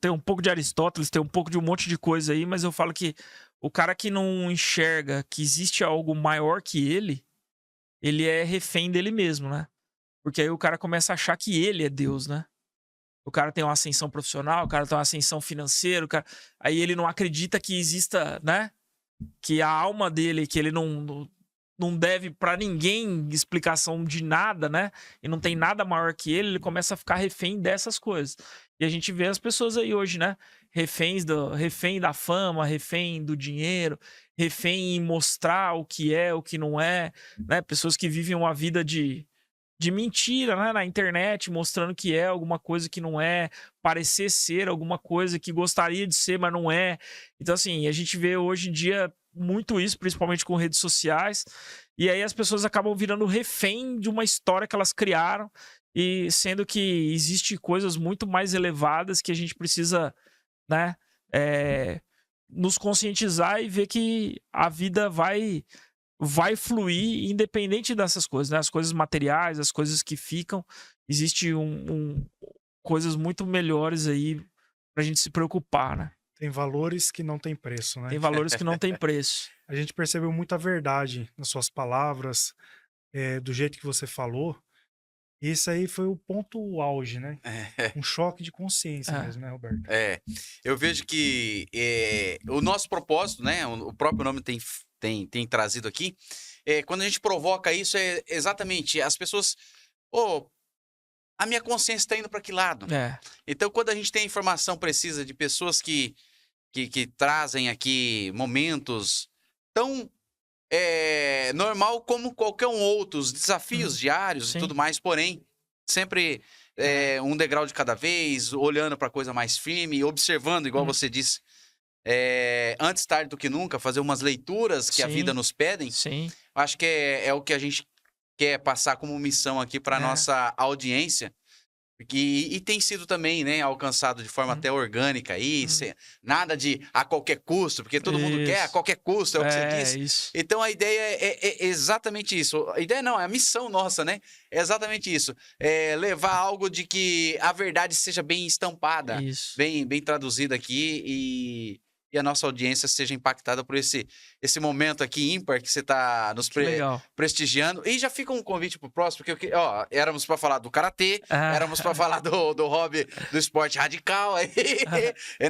tem um pouco de Aristóteles, tem um pouco de um monte de coisa aí, mas eu falo que o cara que não enxerga que existe algo maior que ele é refém dele mesmo, né? Porque aí o cara começa a achar que ele é Deus, né? O cara tem uma ascensão profissional, o cara tem uma ascensão financeira, aí ele não acredita que exista, né? Que a alma dele, que ele não deve pra ninguém explicação de nada, né? E não tem nada maior que ele começa a ficar refém dessas coisas. E a gente vê as pessoas aí hoje, né? Refém da fama, refém do dinheiro, refém em mostrar o que é, o que não é, né? Pessoas que vivem uma vida de mentira, né? Na internet, mostrando que é alguma coisa que não é, parecer ser alguma coisa que gostaria de ser, mas não é. Então, assim, a gente vê hoje em dia muito isso, principalmente com redes sociais, e aí as pessoas acabam virando refém de uma história que elas criaram, e sendo que existe coisas muito mais elevadas que a gente precisa, né, nos conscientizar e ver que a vida vai fluir independente dessas coisas, né? As coisas materiais, as coisas que ficam, existe coisas muito melhores aí pra gente se preocupar, né? Tem valores que não tem preço, né? Tem valores que não tem preço. A gente percebeu muita verdade nas suas palavras, do jeito que você falou. E isso aí foi o ponto auge, né? Um choque de consciência mesmo, né, Roberto? Eu vejo que o nosso propósito, né? O próprio nome tem trazido aqui. Quando a gente provoca isso, é exatamente as pessoas... a minha consciência está indo para que lado? Então, quando a gente tem informação precisa de pessoas que trazem aqui momentos tão normal como qualquer um outro, os desafios diários e tudo mais, porém, sempre um degrau de cada vez, olhando para coisa mais firme, observando, igual você disse, antes tarde do que nunca, fazer umas leituras que a vida nos pedem. Acho que é o que a gente quer passar como missão aqui para nossa audiência. E tem sido também, né, alcançado de forma até orgânica aí, nada de a qualquer custo, porque todo mundo quer a qualquer custo, é o que você disse. Isso. Então a ideia é exatamente isso. A ideia não, é a missão nossa, né? É exatamente isso. Levar algo de que a verdade seja bem estampada, bem traduzida aqui e a nossa audiência seja impactada por esse momento aqui ímpar que você está nos prestigiando. E já fica um convite pro próximo, porque éramos para falar do karatê, éramos para falar do hobby do esporte radical, aí,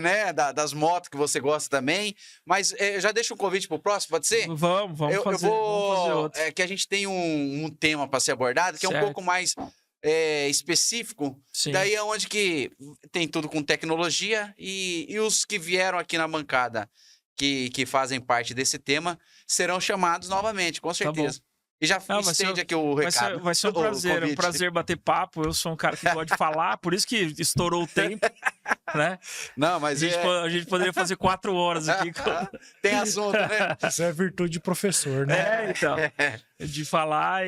né? Das motos que você gosta também. Mas já deixa um convite pro próximo, pode ser? Vamos fazer. Vamos fazer outro. Que a gente tem um tema para ser abordado, que é um pouco mais específico. Daí é onde que tem tudo com tecnologia e os que vieram aqui na bancada que fazem parte desse tema serão chamados novamente, com certeza. E já Não, vai estende ser- aqui o recado. Vai ser um o prazer, é um convite. prazer bater papo. Eu sou um cara que gosta de falar, por isso que estourou o tempo, né? Não, A mas gente, a gente poderia fazer 4 horas aqui. tem assunto, né? Isso é virtude de professor, né? Então, de falar,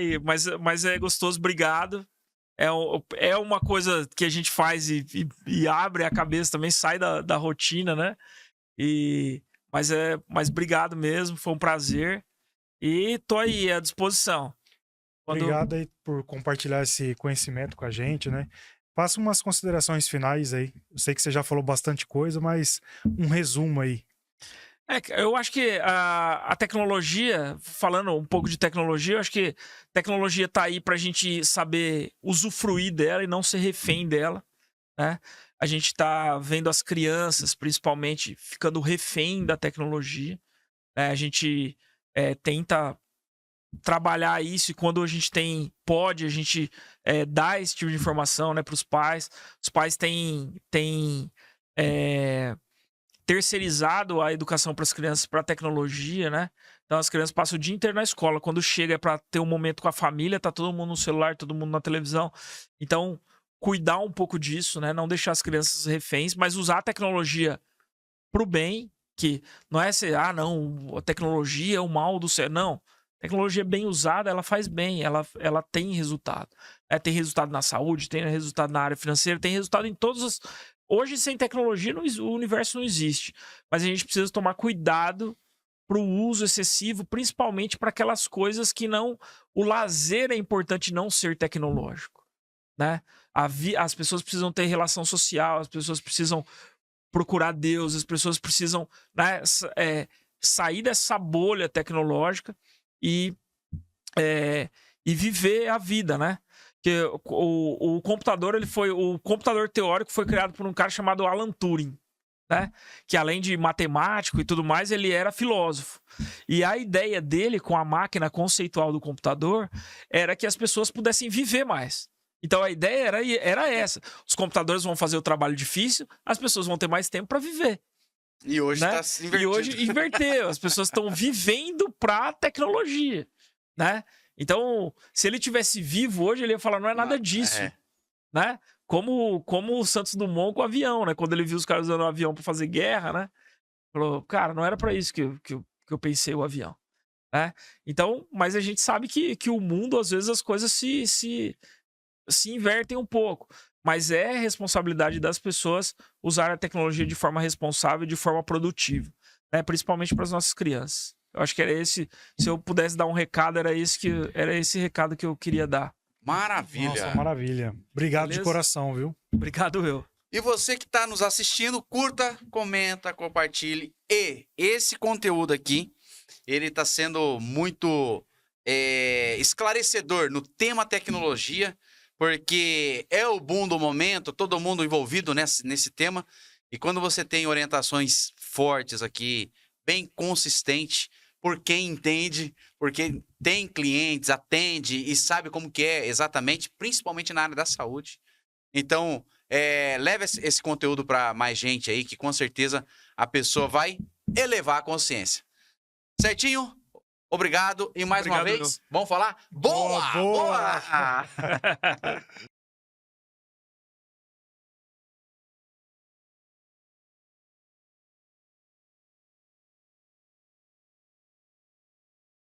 mas é gostoso, obrigado. É uma coisa que a gente faz e abre a cabeça também, sai da rotina, né? Mas obrigado mesmo, foi um prazer. E tô aí à disposição. Obrigado aí por compartilhar esse conhecimento com a gente, né? Faça umas considerações finais aí. Eu sei que você já falou bastante coisa, mas um resumo aí. Eu acho que a tecnologia, falando um pouco de tecnologia, eu acho que tecnologia tá aí pra gente saber usufruir dela e não ser refém dela, né? A gente tá vendo as crianças, principalmente, ficando refém da tecnologia, né? A gente tenta trabalhar isso e quando a gente pode, a gente dá esse tipo de informação, né, para os pais. Os pais têm terceirizado a educação para as crianças para a tecnologia, né? Então as crianças passam o dia inteiro na escola. Quando chega é para ter um momento com a família, tá todo mundo no celular, todo mundo na televisão. Então, cuidar um pouco disso, né? Não deixar as crianças reféns, mas usar a tecnologia pro bem, que não é ser, não, a tecnologia é o mal do ser. Não. Tecnologia bem usada, ela faz bem, ela tem resultado. Tem resultado na saúde, tem resultado na área financeira, tem resultado em todos os... Hoje, sem tecnologia, o universo não existe. Mas a gente precisa tomar cuidado para o uso excessivo, principalmente para aquelas coisas que não... O lazer é importante não ser tecnológico, né? As pessoas precisam ter relação social, as pessoas precisam procurar Deus, as pessoas precisam, né, sair dessa bolha tecnológica e viver a vida, né? Que o computador, o computador teórico foi criado por um cara chamado Alan Turing, né? Que além de matemático e tudo mais, ele era filósofo. E a ideia dele com a máquina conceitual do computador era que as pessoas pudessem viver mais. Então a ideia era essa. Os computadores vão fazer o trabalho difícil, as pessoas vão ter mais tempo para viver. E hoje né? tá se invertido. E hoje inverteu. As pessoas estão vivendo para a tecnologia, né? Então, se ele tivesse vivo hoje, ele ia falar, não é nada disso, né? Como o Santos Dumont com o avião, né? Quando ele viu os caras usando o avião para fazer guerra, né? Falou, cara, não era para isso que eu pensei o avião, né? Então, mas a gente sabe que o mundo, às vezes, as coisas se invertem um pouco. Mas é responsabilidade das pessoas usar a tecnologia de forma responsável e de forma produtiva, né? Principalmente para as nossas crianças. Eu acho que era esse, se eu pudesse dar um recado, era esse recado que eu queria dar. Maravilha. Nossa, maravilha. Obrigado Beleza? de coração, viu? Obrigado, eu. E você que está nos assistindo, curta, comenta, compartilhe. E esse conteúdo aqui, ele está sendo muito esclarecedor no tema tecnologia, porque é o boom do momento, todo mundo envolvido nesse tema. E quando você tem orientações fortes aqui, bem consistente, por quem entende, porque tem clientes, atende e sabe como que é exatamente, principalmente na área da saúde. Então, leve esse conteúdo para mais gente aí, que com certeza a pessoa vai elevar a consciência. Certinho? Obrigado. E mais uma vez, vamos falar? Boa! Boa! Boa!